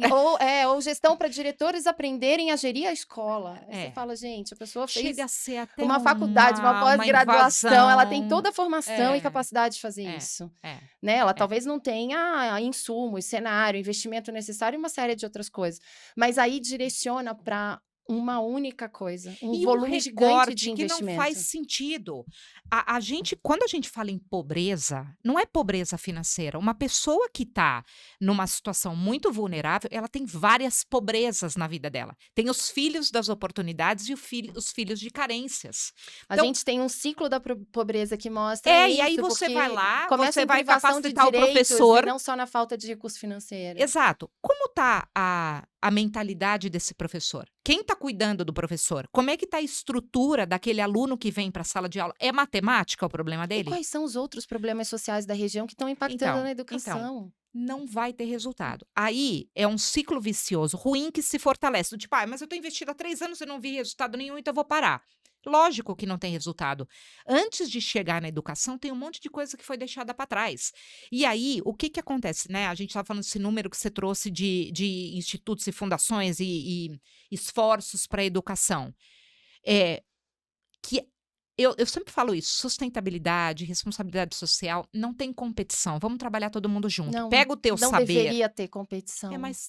ou gestão para diretores aprenderem a gerir a escola. Aí você É, fala, gente, a pessoa chega fez a ser até uma faculdade, uma uma pós-graduação, ela tem invasão. toda a formação e É, capacidade de fazer é, isso, é, né? Ela é. talvez não tenha insumos, cenário, investimento necessário e uma série de outras coisas, mas aí direciona para uma única coisa, um E um volume gigante de recorte que não faz investimento. sentido. A gente, quando a gente fala em pobreza, não é pobreza financeira. Uma pessoa que está numa situação muito vulnerável, ela tem várias pobrezas na vida dela. Tem os filhos das oportunidades e os filhos de carências. A Então, gente tem um ciclo da pobreza que mostra e aí isso, você vai porque lá, começa você em vai privação de capacitar o direitos e professor. não só na falta de recurso financeiro. Exato. Como tá a mentalidade desse professor? Quem está cuidando do professor? Como é que está a estrutura daquele aluno que vem para a sala de aula? É matemática o problema E dele? quais são os outros problemas sociais da região que estão impactando na Então, educação? não vai ter resultado. Aí é um ciclo vicioso ruim que se fortalece. Do tipo, mas eu estou investindo há 3 anos e não vi resultado nenhum, então eu vou parar. Lógico que não tem resultado. Antes de chegar na educação, tem um monte de coisa que foi deixada para trás. E aí, o que que acontece, né? A gente estava falando desse número que você trouxe de institutos e fundações e esforços para a educação. É, que eu sempre falo isso, sustentabilidade, responsabilidade social, não tem competição. Vamos trabalhar todo mundo junto. Não, Pega o teu não saber. deveria ter competição, Mas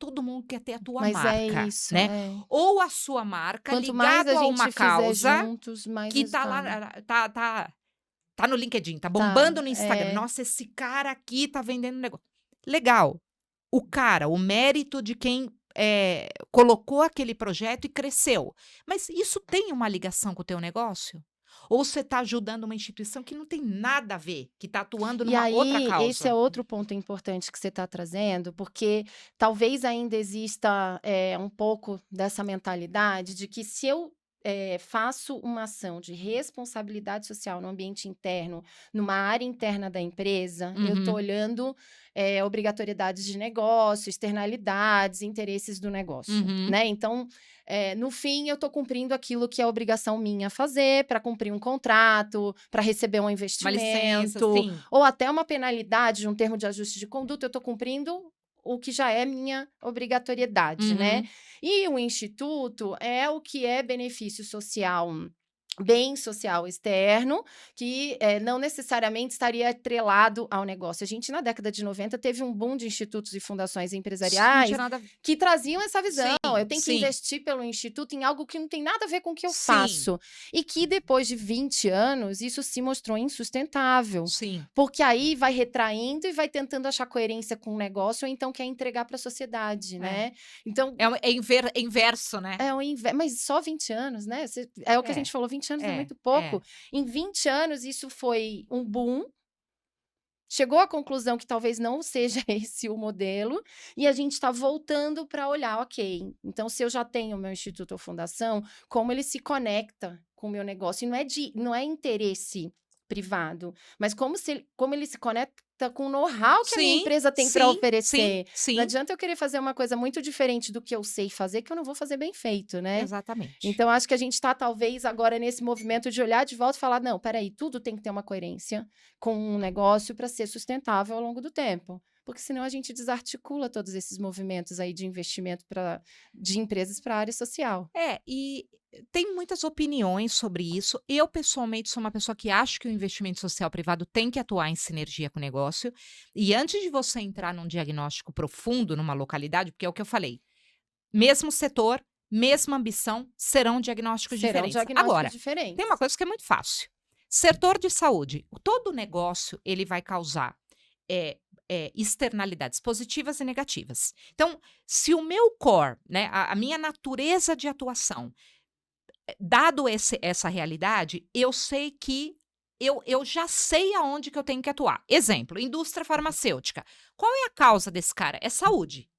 todo mundo quer ter a tua mas é marca, isso, né? é. Ou a sua marca Quanto mais a ligado a uma gente fizer causa juntos, mais que tá lá, resultado. tá no LinkedIn, tá Tá, bombando no Instagram. Nossa, esse cara aqui tá vendendo negócio. Legal. O cara, o mérito de quem colocou aquele projeto e cresceu. Mas isso tem uma ligação com o teu negócio? Ou você está ajudando uma instituição que não tem nada a ver, que está atuando E numa outra aí, esse é causa? outro ponto importante que você está trazendo, porque talvez ainda exista um pouco dessa mentalidade de que se eu faço uma ação de responsabilidade social no ambiente interno, numa área interna da empresa, eu estou Uhum, olhando obrigatoriedades de negócio, externalidades, interesses do negócio, uhum. né? Então, no fim, eu estou cumprindo aquilo que é obrigação minha fazer para cumprir um contrato, para receber um Uma licença, investimento, sim. ou até uma penalidade de um termo de ajuste de conduta, eu estou cumprindo o que já é minha obrigatoriedade, né? Uhum. E o instituto é o que é benefício social, bem social externo, que não necessariamente estaria atrelado ao negócio. A gente, na década de 90, teve um boom de institutos e fundações Não tinha empresariais nada. que traziam essa visão. Sim, Eu tenho que sim, investir pelo instituto em algo que não tem nada a ver com o que eu sim, faço. E que depois de 20 anos, isso se mostrou insustentável. sim. Porque aí vai retraindo e vai tentando achar coerência com o negócio, ou então quer entregar para a sociedade, É. né? Então, É inverso, né? mas só 20 anos, né? É o que a gente É, falou, 20 anos é é, muito pouco. é. Em 20 anos, isso foi um boom. Chegou à conclusão que talvez não seja esse o modelo, e a gente está voltando para olhar, ok, então se eu já tenho o meu instituto ou fundação, como ele se conecta com o meu negócio? E não é interesse privado, mas como ele se conecta com o know-how que a minha Sim, empresa tem para sim, sim, oferecer. Não sim, adianta eu querer fazer uma coisa muito diferente do que eu sei fazer, que eu não vou fazer bem feito, né? exatamente. Então, acho que a gente está, talvez, agora nesse movimento de olhar de volta e falar: não, peraí, tudo tem que ter uma coerência com um negócio para ser sustentável ao longo do tempo. Porque senão a gente desarticula todos esses movimentos aí de investimento de empresas para a área social. E tem muitas opiniões sobre isso. Eu, pessoalmente, sou uma pessoa que acho que o investimento social privado tem que atuar em sinergia com o negócio. E antes de você entrar num diagnóstico profundo numa localidade, porque é o que eu falei, mesmo setor, mesma ambição, serão diagnósticos Serão diferentes. diagnósticos Agora, tem uma diferentes. coisa que é muito fácil. Setor de saúde. Todo negócio ele vai causar é, externalidades positivas e negativas. Então, se o meu core, né, a minha natureza de atuação, dado essa realidade, eu sei que eu já sei aonde que eu tenho que atuar. Exemplo, indústria farmacêutica. Qual é a causa desse cara? É saúde.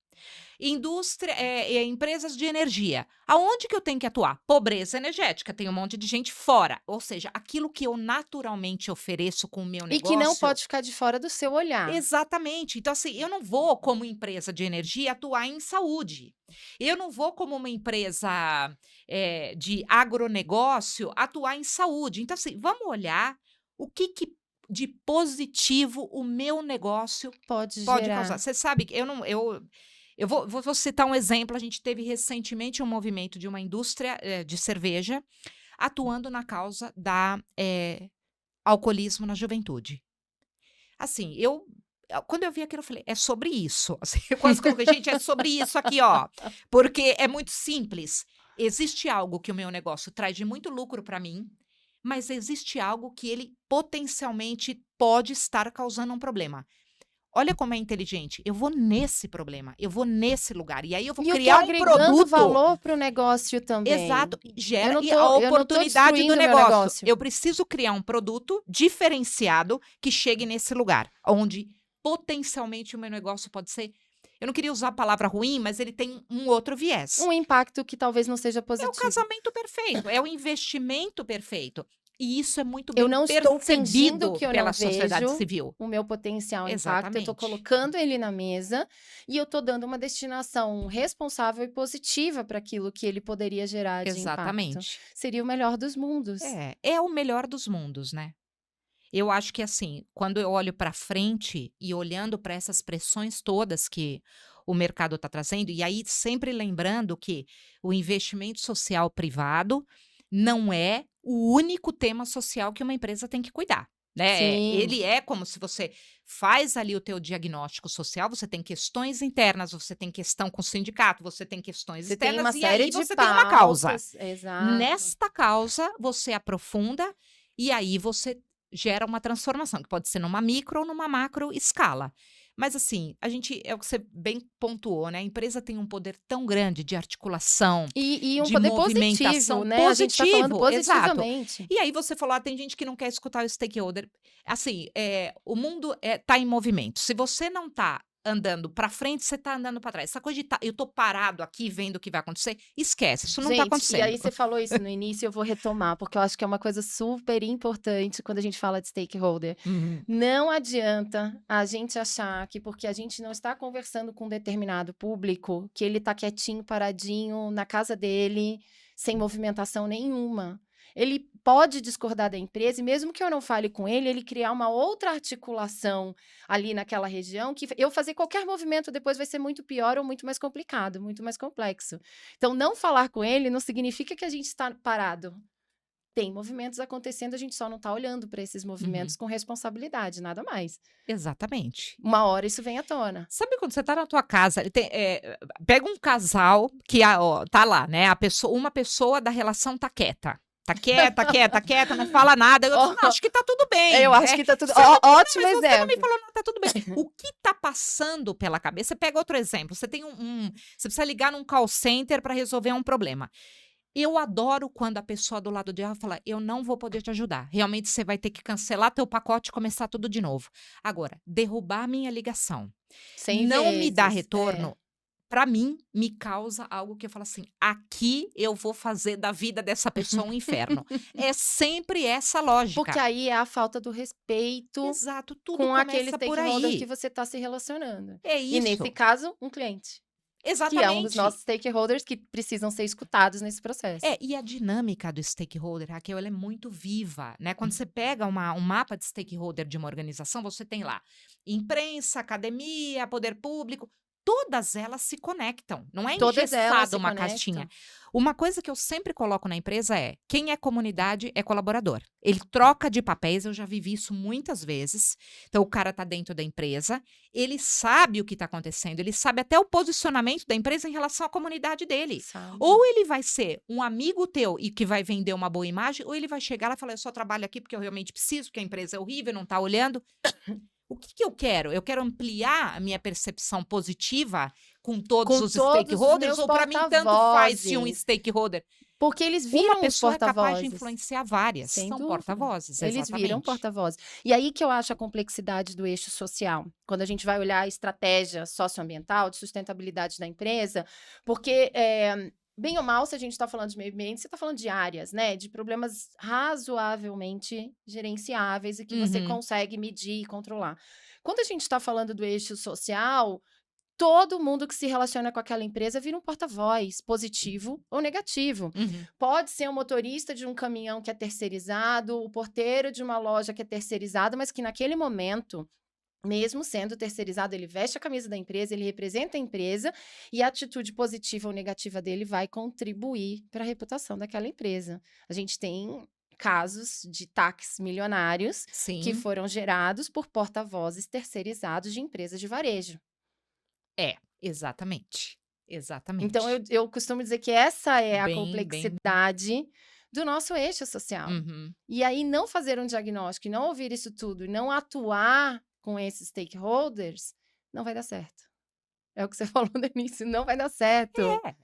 Indústria, empresas de energia. Aonde que eu tenho que atuar? Pobreza energética. Tem um monte de gente fora. Ou seja, aquilo que eu naturalmente ofereço com o meu E que não negócio. pode ficar de fora do seu olhar. Exatamente. Então, assim, eu não vou, como empresa de energia, atuar em saúde. Eu não vou, como uma empresa de agronegócio, atuar em saúde. Então, assim, vamos olhar o que de positivo o meu negócio Pode pode causar. gerar. Você sabe que eu vou citar um exemplo. A gente teve recentemente um movimento de uma indústria de cerveja atuando na causa da alcoolismo na juventude. Assim, quando eu vi aquilo, eu falei: "É sobre isso", assim, eu quase coloquei: "Gente, é sobre isso aqui, ó", porque é muito simples. existe algo que o meu negócio traz de muito lucro para mim, mas existe algo que ele potencialmente pode estar causando um problema. Olha como é inteligente. Eu vou nesse problema, eu vou nesse lugar. E aí eu vou E eu tô criar um agregando produto. valor para o negócio também. Exato, gera e a Eu não tô oportunidade do destruindo o meu negócio. negócio. Eu preciso criar um produto diferenciado que chegue nesse lugar, onde potencialmente o meu negócio pode ser. Eu não queria usar a palavra ruim, mas ele tem um outro viés. Um impacto que talvez não seja É o positivo. casamento perfeito, é o investimento perfeito. E isso é muito Eu bem não estou fingindo percebido que eu pela não sociedade vejo civil. o meu potencial impacto, eu estou Exatamente. colocando ele na mesa e eu estou dando uma destinação responsável e positiva para aquilo que ele poderia gerar de impacto. Exatamente. Seria o melhor dos mundos. É o melhor dos mundos, né? Eu acho que assim, quando eu olho para frente e olhando para essas pressões todas que o mercado está trazendo, e aí sempre lembrando que o investimento social privado não é o único tema social que uma empresa tem que cuidar, né? Sim. Ele é como se você faz ali o teu diagnóstico social, você tem questões internas, você tem questão com o sindicato, você tem questões Você tem externas uma e série aí de você tem uma causa. pautas. Exato. Nesta causa, você aprofunda e aí você gera uma transformação, que pode ser numa micro ou numa macro escala. Mas assim, é o que você bem pontuou, né? A empresa tem um poder tão grande de articulação, E um de poder positivo, movimentação né? A gente está falando positivo, exato. positivamente. E aí você falou, tem gente que não quer escutar o stakeholder. Assim, o mundo tá em movimento. Se você não tá andando para frente, você tá andando para trás. Essa coisa de eu tô parado aqui vendo o que vai acontecer, esquece, isso não tá Gente, e aí acontecendo. você falou isso no início, eu vou retomar, porque eu acho que é uma coisa super importante quando a gente fala de stakeholder. Uhum. Não adianta a gente achar que porque a gente não está conversando com um determinado público, que ele está quietinho, paradinho, na casa dele, sem movimentação nenhuma. Ele pode discordar da empresa e mesmo que eu não fale com ele, ele criar uma outra articulação ali naquela região, que eu fazer qualquer movimento depois vai ser muito pior ou muito mais complicado, muito mais complexo. Então, não falar com ele não significa que a gente está parado. Tem movimentos acontecendo, a gente só não está olhando para esses movimentos com responsabilidade, nada mais. Exatamente. Uma hora isso vem à tona. Sabe quando você tá na tua casa, pega um casal que tá lá, né? Uma pessoa da relação tá quieta. Tá quieta, quieta, quieta, não fala nada. Eu Ó, acho que tá tudo bem. Eu acho que tá tudo. Você não- Ótimo mas você não me exemplo. falou nada, tá tudo bem. O que tá passando pela cabeça? Você pega outro exemplo. Você tem você precisa ligar num call center para resolver um problema. Eu adoro quando a pessoa do lado de lá fala, eu não vou poder te ajudar. Realmente você vai ter que cancelar teu pacote e começar tudo de novo. Agora, derrubar minha ligação, 100 não me dar vezes. retorno, para mim, me causa algo que eu falo assim, aqui eu vou fazer da vida dessa pessoa um inferno. É sempre essa lógica. Porque aí é a falta do respeito Exato, tudo com aquele começa por stakeholder que aí. você está se relacionando. É E nesse isso, caso, um cliente, que é um dos exatamente. nossos stakeholders que precisam ser escutados nesse processo. E a dinâmica do stakeholder, Raquel, ela é muito viva, né? Quando você pega um mapa de stakeholder de uma organização, você tem lá imprensa, academia, poder público, todas elas se conectam. Não é Todas elas engessado se uma conectam. caixinha. Uma coisa que eu sempre coloco na empresa é: quem é comunidade é colaborador. Ele troca de papéis, eu já vivi isso muitas vezes. Então, o cara tá dentro da empresa, ele sabe o que está acontecendo, ele sabe até o posicionamento da empresa em relação à comunidade dele. Sabe? Ou ele vai ser um amigo teu e que vai vender uma boa imagem, ou ele vai chegar lá e falar: eu só trabalho aqui porque eu realmente preciso, porque a empresa é horrível, não está olhando. O que eu quero? Eu quero ampliar a minha percepção positiva com todos Com os todos os stakeholders, meus ou para mim tanto faz se um porta-vozes. stakeholder. Porque eles Uma viram os pessoa é capaz de porta-vozes. influenciar várias. Sem São dúvida. porta-vozes, Eles viram exatamente. porta-vozes. E aí que eu acho a complexidade do eixo social. Quando a gente vai olhar a estratégia socioambiental, de sustentabilidade da empresa, porque, bem ou mal, se a gente está falando de meio ambiente, você está falando de áreas, né? De problemas razoavelmente gerenciáveis e que você Uhum. consegue medir e controlar. Quando a gente está falando do eixo social, todo mundo que se relaciona com aquela empresa vira um porta-voz, positivo ou negativo. Uhum. Pode ser um motorista de um caminhão que é terceirizado, o porteiro de uma loja que é terceirizado, mas que naquele momento, mesmo sendo terceirizado, ele veste a camisa da empresa, ele representa a empresa e a atitude positiva ou negativa dele vai contribuir para a reputação daquela empresa. A gente tem casos de taques milionários que Sim. foram gerados por porta-vozes terceirizados de empresas de varejo. Exatamente. Exatamente. Então, eu costumo dizer que essa é a Bem. complexidade do nosso eixo social. Uhum. E aí, não fazer um diagnóstico e não ouvir isso tudo e não atuar com esses stakeholders, não vai dar certo. É o que você falou no início, não vai dar certo.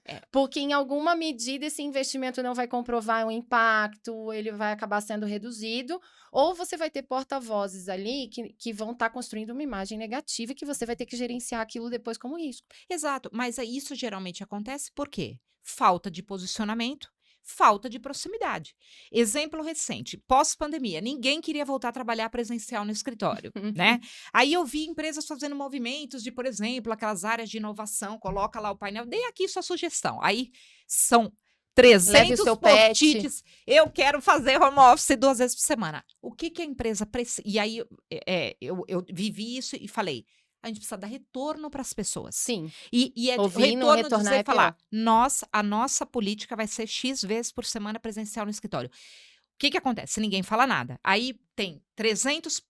É. Porque, em alguma medida, esse investimento não vai comprovar um impacto, ele vai acabar sendo reduzido, ou você vai ter porta-vozes ali que vão estar construindo uma imagem negativa e que você vai ter que gerenciar aquilo depois como risco. Exato, mas isso geralmente acontece por quê? Falta de posicionamento, falta de proximidade. Exemplo recente, pós-pandemia, ninguém queria voltar a trabalhar presencial no escritório, né? Aí eu vi empresas fazendo movimentos de, por exemplo, aquelas áreas de inovação, coloca lá o painel, dê aqui sua sugestão. Aí são Leve o 300 seu pet. post-its, eu quero fazer home office 2 vezes por semana. O que que a empresa precisa? E aí eu vivi isso e falei, a gente precisa dar retorno para as pessoas. Sim. E o Ouvir e não retorno retornar dizer, é falar, a nossa política vai ser X vezes por semana presencial no escritório. O que que acontece? Ninguém fala nada. Aí tem 300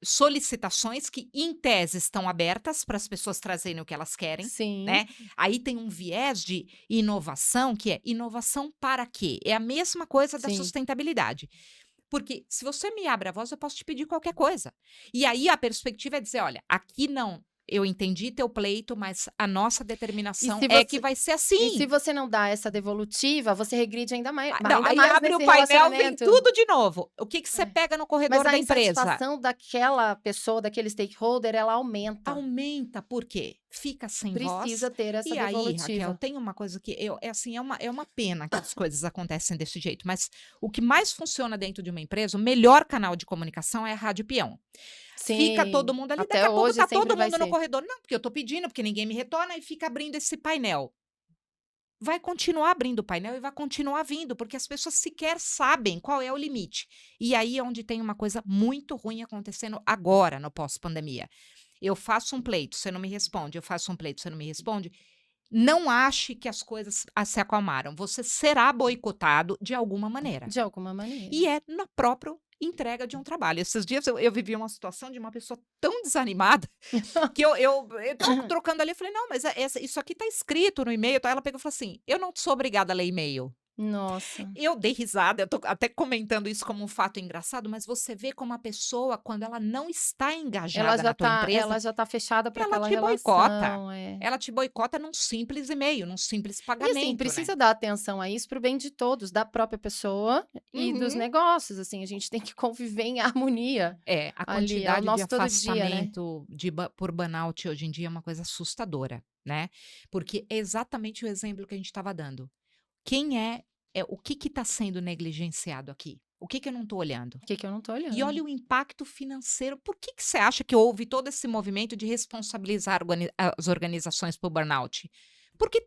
solicitações que, em tese, estão abertas para as pessoas trazerem o que elas querem, Sim. né? Aí tem um viés de inovação, que é inovação para quê? É a mesma coisa da Sim. sustentabilidade. Porque se você me abre a voz, eu posso te pedir qualquer coisa. E aí a perspectiva é dizer, olha, aqui não, eu entendi teu pleito, mas a nossa determinação se é você- que vai ser E assim. se você não dá essa devolutiva, você regride ainda mais, Não, ainda aí mais abre nesse o painel, vem relacionamento. tudo de novo. O que que você pega no corredor Mas a da empresa? insatisfação daquela pessoa, daquele stakeholder, ela aumenta. Aumenta, por quê? Fica sem Precisa voz. ter essa E aí, Raquel, devolutiva. tem uma coisa que é uma pena que as coisas acontecem desse jeito, mas o que mais funciona dentro de uma empresa, o melhor canal de comunicação é a rádio peão. Fica Sim, todo mundo ali, até daqui a pouco hoje tá sempre todo vai mundo no ser. corredor. Não, porque eu tô pedindo, porque ninguém me retorna, e fica abrindo esse painel. Vai continuar abrindo o painel e vai continuar vindo, porque as pessoas sequer sabem qual é o limite. E aí é onde tem uma coisa muito ruim acontecendo agora, no pós-pandemia. Eu faço um pleito, você não me responde. Eu faço um pleito, você não me responde. Não ache que as coisas se acalmaram. Você será boicotado de alguma maneira. De alguma maneira. E é na própria entrega de um trabalho. Esses dias eu vivi uma situação de uma pessoa tão desanimada que eu tava trocando ali, eu falei, não, mas isso aqui tá escrito no e-mail. Então ela pegou e falou assim, eu não sou obrigada a ler e-mail. Nossa. Eu dei risada, eu tô até comentando isso como um fato engraçado, mas você vê como a pessoa, quando ela não está engajada na tua empresa, Ela já tá fechada para ela aquela te boicota. relação. É. Ela te boicota num simples e-mail, num simples E pagamento, assim, né? precisa dar atenção a isso para o bem de todos, da própria pessoa e dos Uhum. negócios. Assim, a gente tem que conviver em harmonia. A Ali, é o quantidade de nosso todo dia, né? afastamento por burnout hoje em dia é uma coisa assustadora, né? Porque é exatamente o exemplo que a gente estava dando. Quem o que está sendo negligenciado aqui? O que eu não estou olhando? O que eu não tô olhando? E olha o impacto financeiro. Por que você acha que houve todo esse movimento de responsabilizar as organizações por burnout? Porque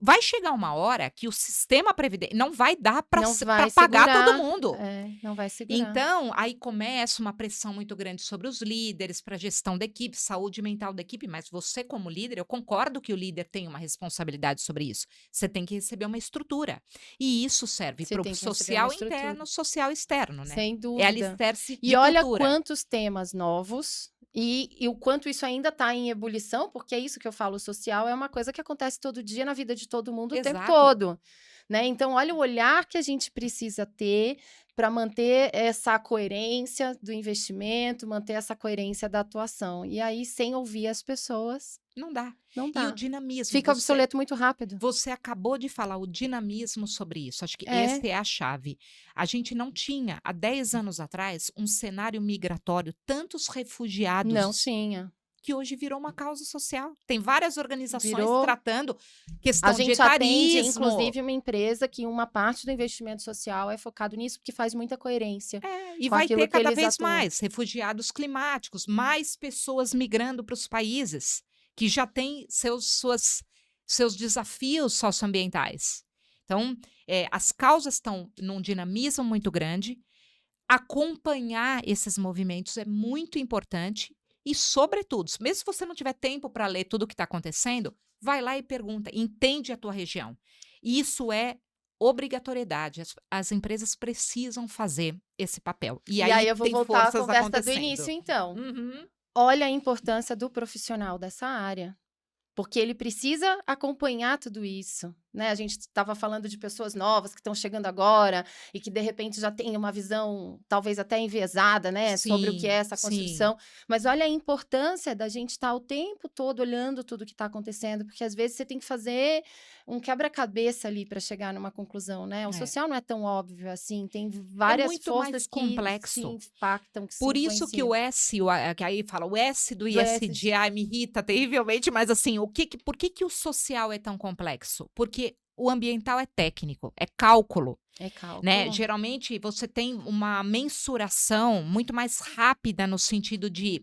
vai chegar uma hora que o sistema previdente não vai dar para Não vai pagar segurar. todo mundo. Não vai segurar. Então, aí começa uma pressão muito grande sobre os líderes, para a gestão da equipe, saúde mental da equipe, mas você, como líder, eu concordo que o líder tem uma responsabilidade sobre isso. Você tem que receber uma estrutura. E isso serve Você para tem o que receber social uma estrutura. interno, social externo, né? Sem É dúvida. alicerce E de olha cultura. quantos temas novos e o quanto isso ainda está em ebulição, porque é isso que eu falo, o social é uma coisa que acontece todo dia na vida de todo mundo o tempo Exato. todo, né? Então, olha o olhar que a gente precisa ter para manter essa coerência do investimento, manter essa coerência da atuação. E aí, sem ouvir as pessoas, Não dá. não E dá. o dinamismo. Fica obsoleto muito rápido. Você acabou de falar o dinamismo sobre isso. Acho que É. essa é a chave. A gente não tinha, há 10 anos atrás, um cenário migratório, tantos refugiados. Não tinha. Que hoje virou uma causa social. Tem várias organizações Virou. tratando questão A de gente atende, etarismo. inclusive, uma empresa que uma parte do investimento social é focado nisso, porque faz muita coerência. E com vai aquilo ter que cada eles vez atuam. mais refugiados climáticos, mais pessoas migrando para os países que já têm seus desafios socioambientais. Então, as causas estão num dinamismo muito grande. Acompanhar esses movimentos é muito importante. E, sobretudo, mesmo se você não tiver tempo para ler tudo o que está acontecendo, vai lá e pergunta, entende a tua região. Isso é obrigatoriedade. As empresas precisam fazer esse papel. E aí eu vou tem voltar à forças conversa do acontecendo. início, então. Uhum. Olha a importância do profissional dessa área. porque ele precisa acompanhar tudo isso, né? A gente estava falando de pessoas novas que estão chegando agora e que, de repente, já têm uma visão talvez até enviesada, né? Sobre o que é Sim, essa sim. construção. Mas olha a importância da gente estar o tempo todo olhando tudo que está acontecendo, porque às vezes você tem que fazer um quebra-cabeça ali para chegar numa conclusão, né? O É. social não é tão óbvio assim, tem É várias muito forças mais que se complexo. impactam, que se Por isso que influenciam. o S, que aí fala o S do Do ISD, ESG. ai, me irrita terrivelmente, mas assim, por que que o social é tão complexo? Porque o ambiental é técnico, é cálculo, É né? cálculo. Geralmente você tem uma mensuração muito mais rápida no sentido de,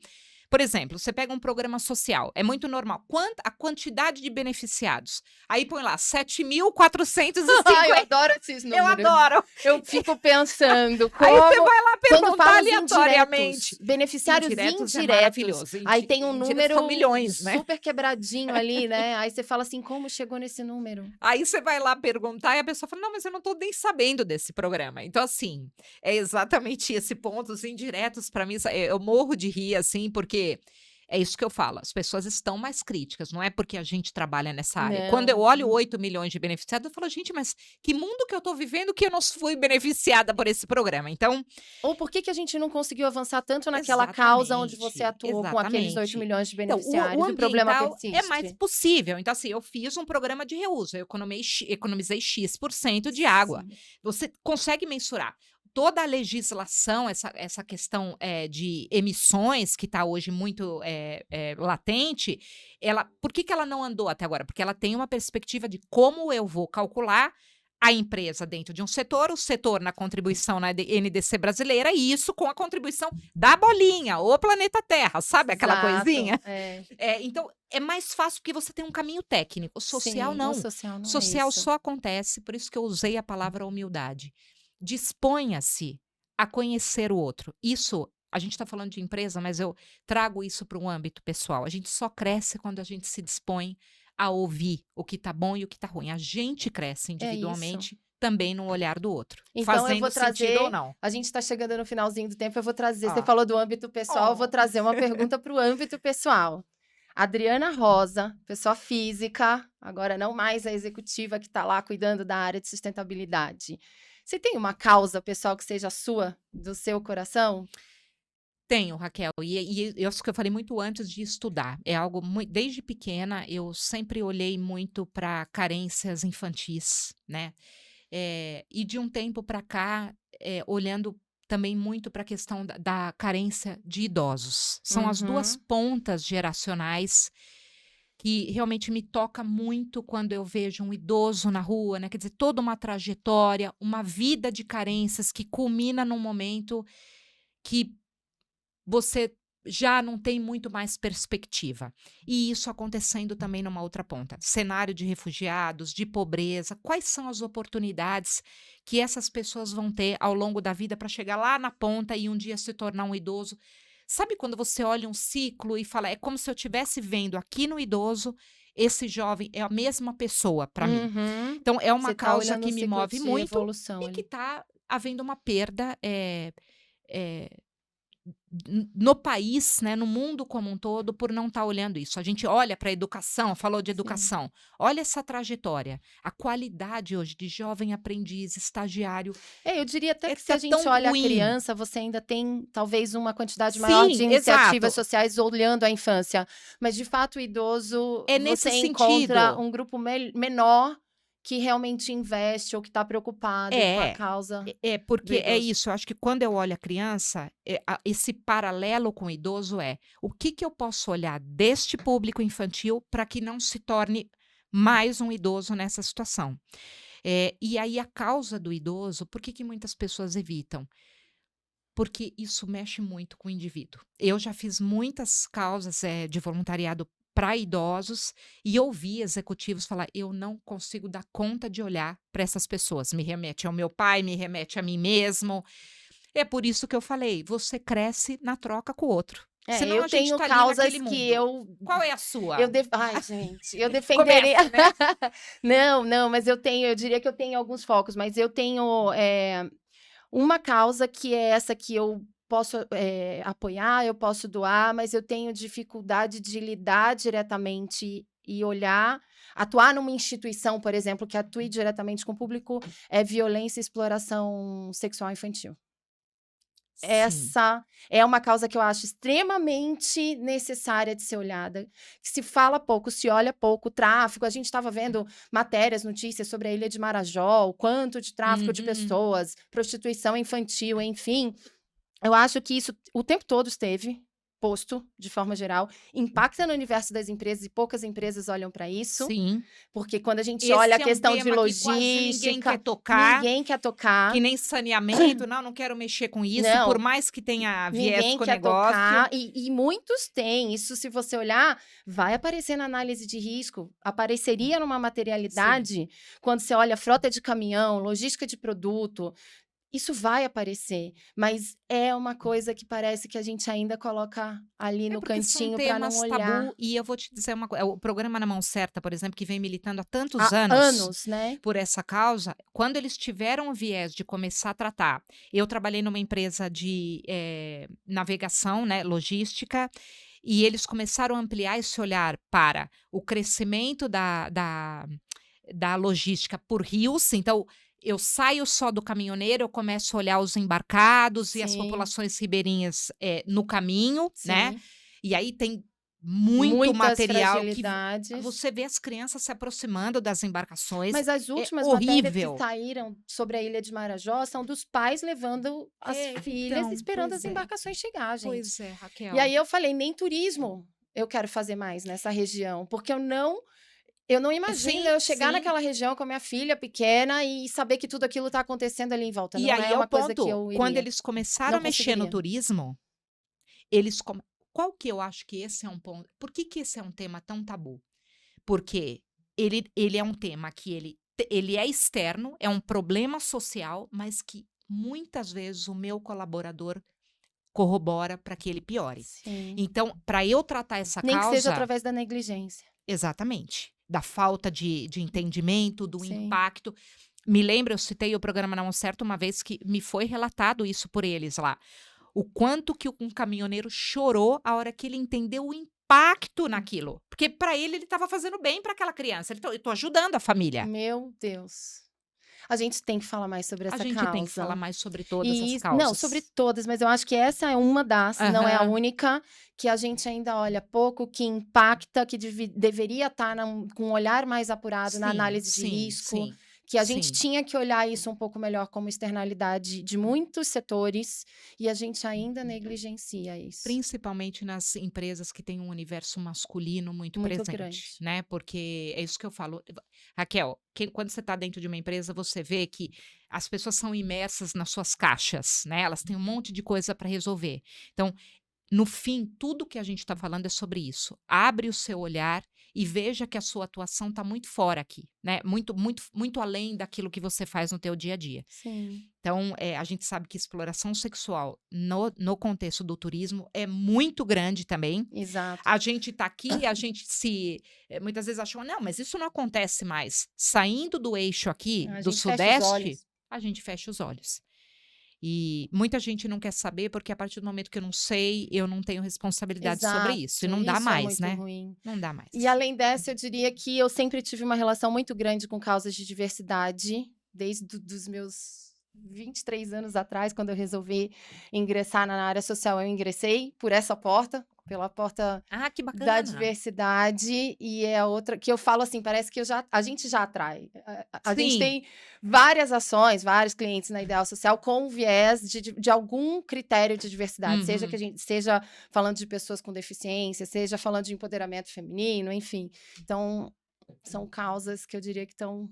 por exemplo, você pega um programa social, é muito normal. A quantidade de beneficiados? Aí põe lá Ai, eu 7.450. adoro esses Eu números. adoro. Eu fico pensando Aí você como vai lá quando perguntar fala os indiretos, aleatoriamente. beneficiários Indiretos é indiretos, maravilhoso. aí tem um Indiretos são número milhões, né? super quebradinho ali, né? Aí você fala assim, como chegou nesse número? Aí você vai lá perguntar e a pessoa fala: "Não, mas eu não tô nem sabendo desse programa". Então, assim, é exatamente esse ponto, os indiretos para mim, eu morro de rir, assim, porque é isso que eu falo, as pessoas estão mais críticas, não é porque a gente trabalha nessa área. Quando eu Não. olho 8 milhões de beneficiados, eu falo: "Gente, mas que mundo que eu tô vivendo que eu não fui beneficiada por esse programa?". Então, Ou por que que a gente não conseguiu avançar tanto naquela causa onde você exatamente, atuou com aqueles 8 exatamente. milhões de Então, o beneficiários e o problema ambiental é mais persiste? possível. Então, assim, eu fiz um programa de reuso, eu economizei X% de água. Sim. Você consegue mensurar. Toda a legislação, essa questão de emissões, que está hoje muito latente, por que que ela não andou até agora? Porque ela tem uma perspectiva de como eu vou calcular a empresa dentro de um setor, o setor na contribuição na NDC brasileira, e isso com a contribuição da bolinha, o planeta Terra, sabe aquela Exato, coisinha? é. Então, é mais fácil porque você tem um caminho técnico. O social Sim, o não. social não é Social isso. só acontece, por isso que eu usei a palavra humildade. Disponha-se a conhecer o outro. Isso, a gente está falando de empresa, mas eu trago isso para um âmbito pessoal. A gente só cresce quando a gente se dispõe a ouvir o que está bom e o que está ruim. A gente cresce É isso. individualmente também no olhar do outro, Então eu fazendo vou sentido ou trazer não. a gente está chegando no finalzinho do tempo, eu vou trazer você Ó. falou do âmbito pessoal, eu vou Oh. trazer uma pergunta para o âmbito pessoal. Adriana Rosa, pessoa física, agora não mais a executiva que está lá cuidando da área de sustentabilidade. Você tem uma causa pessoal que seja sua, do seu coração? Tenho, Raquel, e isso que eu falei muito antes de estudar, é algo desde pequena eu sempre olhei muito para carências infantis, né, e de um tempo para cá, olhando também muito para a questão da carência de idosos. São as 2 Uhum. pontas geracionais que realmente me toca muito quando eu vejo um idoso na rua, né, quer dizer, toda uma trajetória, uma vida de carências que culmina num momento que você já não tem muito mais perspectiva. E isso acontecendo também numa outra ponta. Cenário de refugiados, de pobreza, quais são as oportunidades que essas pessoas vão ter ao longo da vida para chegar lá na ponta e um dia se tornar um idoso? Sabe quando você olha um ciclo e fala, é como se eu estivesse vendo aqui no idoso, esse jovem é a mesma pessoa para mim. Uhum. Então, é uma Você está causa olhando que um me ciclo move de muito evolução e que ali. está havendo uma perda eh, no país, né, no mundo como um todo, por não estar olhando isso. A gente olha para a educação, falou de Sim. educação, olha essa trajetória, a qualidade hoje de jovem aprendiz, estagiário, Eu diria até que se a tá gente tão olha a ruim. criança, você ainda tem talvez uma quantidade maior de Sim, iniciativas exato. sociais olhando a infância, mas de fato o idoso, É você nesse encontra sentido. um grupo menor que realmente investe ou que está preocupado com a É, causa do porque é idoso. isso, eu acho que quando eu olho a criança, esse paralelo com o idoso o que que eu posso olhar deste público infantil para que não se torne mais um idoso nessa situação? E aí a causa do idoso, por que que muitas pessoas evitam? Porque isso mexe muito com o indivíduo. Eu já fiz muitas causas, de voluntariado para idosos e ouvi executivos falar: "Eu não consigo dar conta de olhar para essas pessoas, me remete ao meu pai, me remete a mim mesmo". É por isso que eu falei: "Você cresce na troca com o outro", senão Eu a gente tenho está ali causas naquele que mundo. Qual é a sua? ai gente, eu defenderia Comece, né. não, não, mas eu diria que eu tenho alguns focos, mas eu tenho, uma causa que é essa que eu posso, apoiar, eu posso doar, mas eu tenho dificuldade de lidar diretamente e olhar, atuar numa instituição, por exemplo, que atue diretamente com o público, é violência e exploração sexual infantil. Sim. Essa é uma causa que eu acho extremamente necessária de ser olhada, que se fala pouco, se olha pouco, tráfico. A gente estava vendo matérias, notícias sobre a Ilha de Marajó, o quanto de tráfico de pessoas, prostituição infantil, enfim. Eu acho que isso o tempo todo esteve posto, de forma geral, impacta no universo das empresas e poucas empresas olham para isso, Sim. porque quando a gente Esse olha a é um questão de tema que quase ninguém quer logística, tocar, ninguém quer tocar. que nem saneamento. Não quero mexer com isso, por Não, mais que tenha viés ninguém com o quer negócio. tocar, e muitos têm. Isso, se você olhar, vai aparecer na análise de risco. Apareceria numa materialidade, quando você olha frota de caminhão, logística de produto. Isso vai aparecer, mas é uma coisa que parece que a gente ainda coloca ali no Porque são cantinho para não temas olhar. tabu, e eu vou te dizer uma coisa, o programa Na Mão Certa, por exemplo, que vem militando há tantos Há anos anos, né? por essa causa, quando eles tiveram o viés de começar a tratar, eu trabalhei numa empresa de navegação, né, logística, e eles começaram a ampliar esse olhar para o crescimento da logística por rios. Então, eu saio só do caminhoneiro, eu começo a olhar os embarcados e as Sim, populações ribeirinhas no caminho, né? sim. E aí tem muito Muitas material que fragilidades. você vê as crianças se aproximando das embarcações. Mas as É últimas matérias que horrível. saíram sobre a Ilha de Marajó são dos pais levando as filhas Então, esperando pois as é. embarcações chegar, gente. Pois é, Raquel. E aí eu falei, nem turismo eu quero fazer mais nessa região, porque eu não imagino Sim, eu chegar sim. naquela região com a minha filha pequena e saber que tudo aquilo está acontecendo ali em volta. E Não aí é é o uma coisa que ponto, eu quando iria. eles começaram Não a mexer no conseguiria. turismo, eles qual que eu acho que esse é um ponto, por que esse é um tema tão tabu? Porque ele é um tema que ele é externo, é um problema social, mas que muitas vezes o meu colaborador corrobora para que ele piore. Sim. Então, para eu tratar essa Nem que seja causa, através da negligência. exatamente, da falta de entendimento, do Sim. impacto. Me lembro, eu citei o programa Não Certo uma vez que me foi relatado isso por eles lá. O quanto que um caminhoneiro chorou a hora que ele entendeu o impacto naquilo. Porque para ele estava fazendo bem para aquela criança. Eu tô ajudando a família. Meu Deus. A gente tem que falar mais sobre A essa gente tem que falar causa. mais sobre todas as Não, sobre causas. todas, mas eu acho que essa é uma das, não é a Aham. única, que a gente ainda olha pouco, que impacta, que deveria estar com um olhar mais apurado na Sim, análise de sim, risco, sim, que a gente sim. tinha que olhar isso um pouco melhor como externalidade de muitos setores, e a gente ainda negligencia isso. Principalmente nas empresas que têm um universo masculino muito Muito presente, grande. né? Porque é isso que eu falo. Raquel, quando você está dentro de uma empresa, você vê que as pessoas são imersas nas suas caixas, né? Elas têm um monte de coisa para resolver. Então, no fim, tudo que a gente está falando é sobre isso. Abre o seu olhar e veja que a sua atuação está muito fora aqui, né? Muito, muito, muito além daquilo que você faz no teu dia a dia. Sim. Então, a gente sabe que exploração sexual no contexto do turismo é muito grande também. Exato. A gente está aqui, a gente muitas vezes achou, não, mas isso não acontece mais. Saindo do eixo aqui, A do gente fecha os Sudeste, olhos. a gente fecha os olhos. E muita gente não quer saber, porque a partir do momento que eu não sei, eu não tenho responsabilidade sobre isso. E não dá Isso é mais, muito né? ruim. Não dá mais. E além dessa, eu diria que eu sempre tive uma relação muito grande com causas de diversidade, desde os meus 23 anos atrás, quando eu resolvi ingressar na área social, eu ingressei por essa porta, pela porta Ah, que da bacana. diversidade, e é outra que eu falo assim, parece que a gente já atrai. A gente Sim. tem várias ações, vários clientes na Ideal Social com viés de algum critério de diversidade, seja que a gente esteja falando de pessoas com deficiência, seja falando de empoderamento feminino, enfim. Então, são causas que eu diria que estão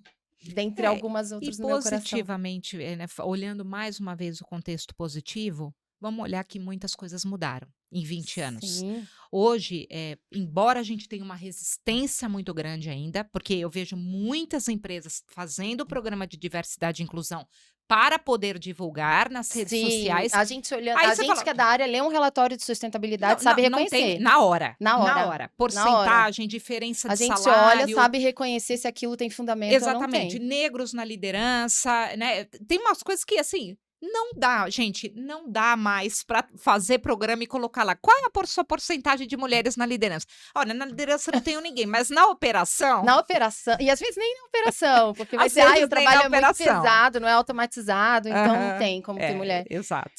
dentre algumas E outras no meu coração. positivamente, né, olhando mais uma vez o contexto positivo, vamos olhar que muitas coisas mudaram em 20 anos. Sim, Hoje, embora a gente tenha uma resistência muito grande ainda, porque eu vejo muitas empresas fazendo programa de diversidade e inclusão para poder divulgar nas redes sim. sociais. A gente olhando, Aí a você gente fala, que é da área lê um relatório de sustentabilidade, sabe não tem reconhecer. na hora. Na hora. Na hora. Porcentagem, diferença A de gente salário. olha, sabe reconhecer se aquilo tem fundamento ou não Exatamente. tem. Negros na liderança, né? Tem umas coisas que, assim, Não dá, gente, não dá mais para fazer programa e colocar lá, qual é a sua porcentagem de mulheres na liderança? Olha, na liderança eu não tenho ninguém, mas na operação... Na operação, e às vezes nem na operação, porque vai Às ser, ai, vezes o nem trabalho na é muito operação. pesado, não é automatizado, então não Aham, tem como ter mulher. exato.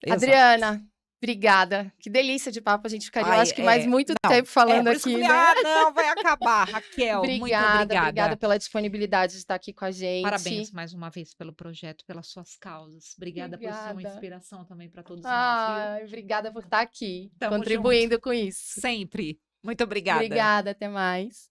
Adriana, obrigada. Que delícia de papo, a gente ficaria, eu Ai, acho que mais muito tempo é, falando por isso que eu aqui, falei, né? não, vai acabar, Raquel, muito Obrigada obrigada. pela disponibilidade de estar aqui com a gente. Parabéns mais uma vez pelo projeto, pelas suas causas. Obrigada por ser uma Obrigada. inspiração também para todos nós, viu? Ai, obrigada por estar aqui, Tamo contribuindo junto. com isso. Sempre. Muito obrigada. Obrigada, até mais.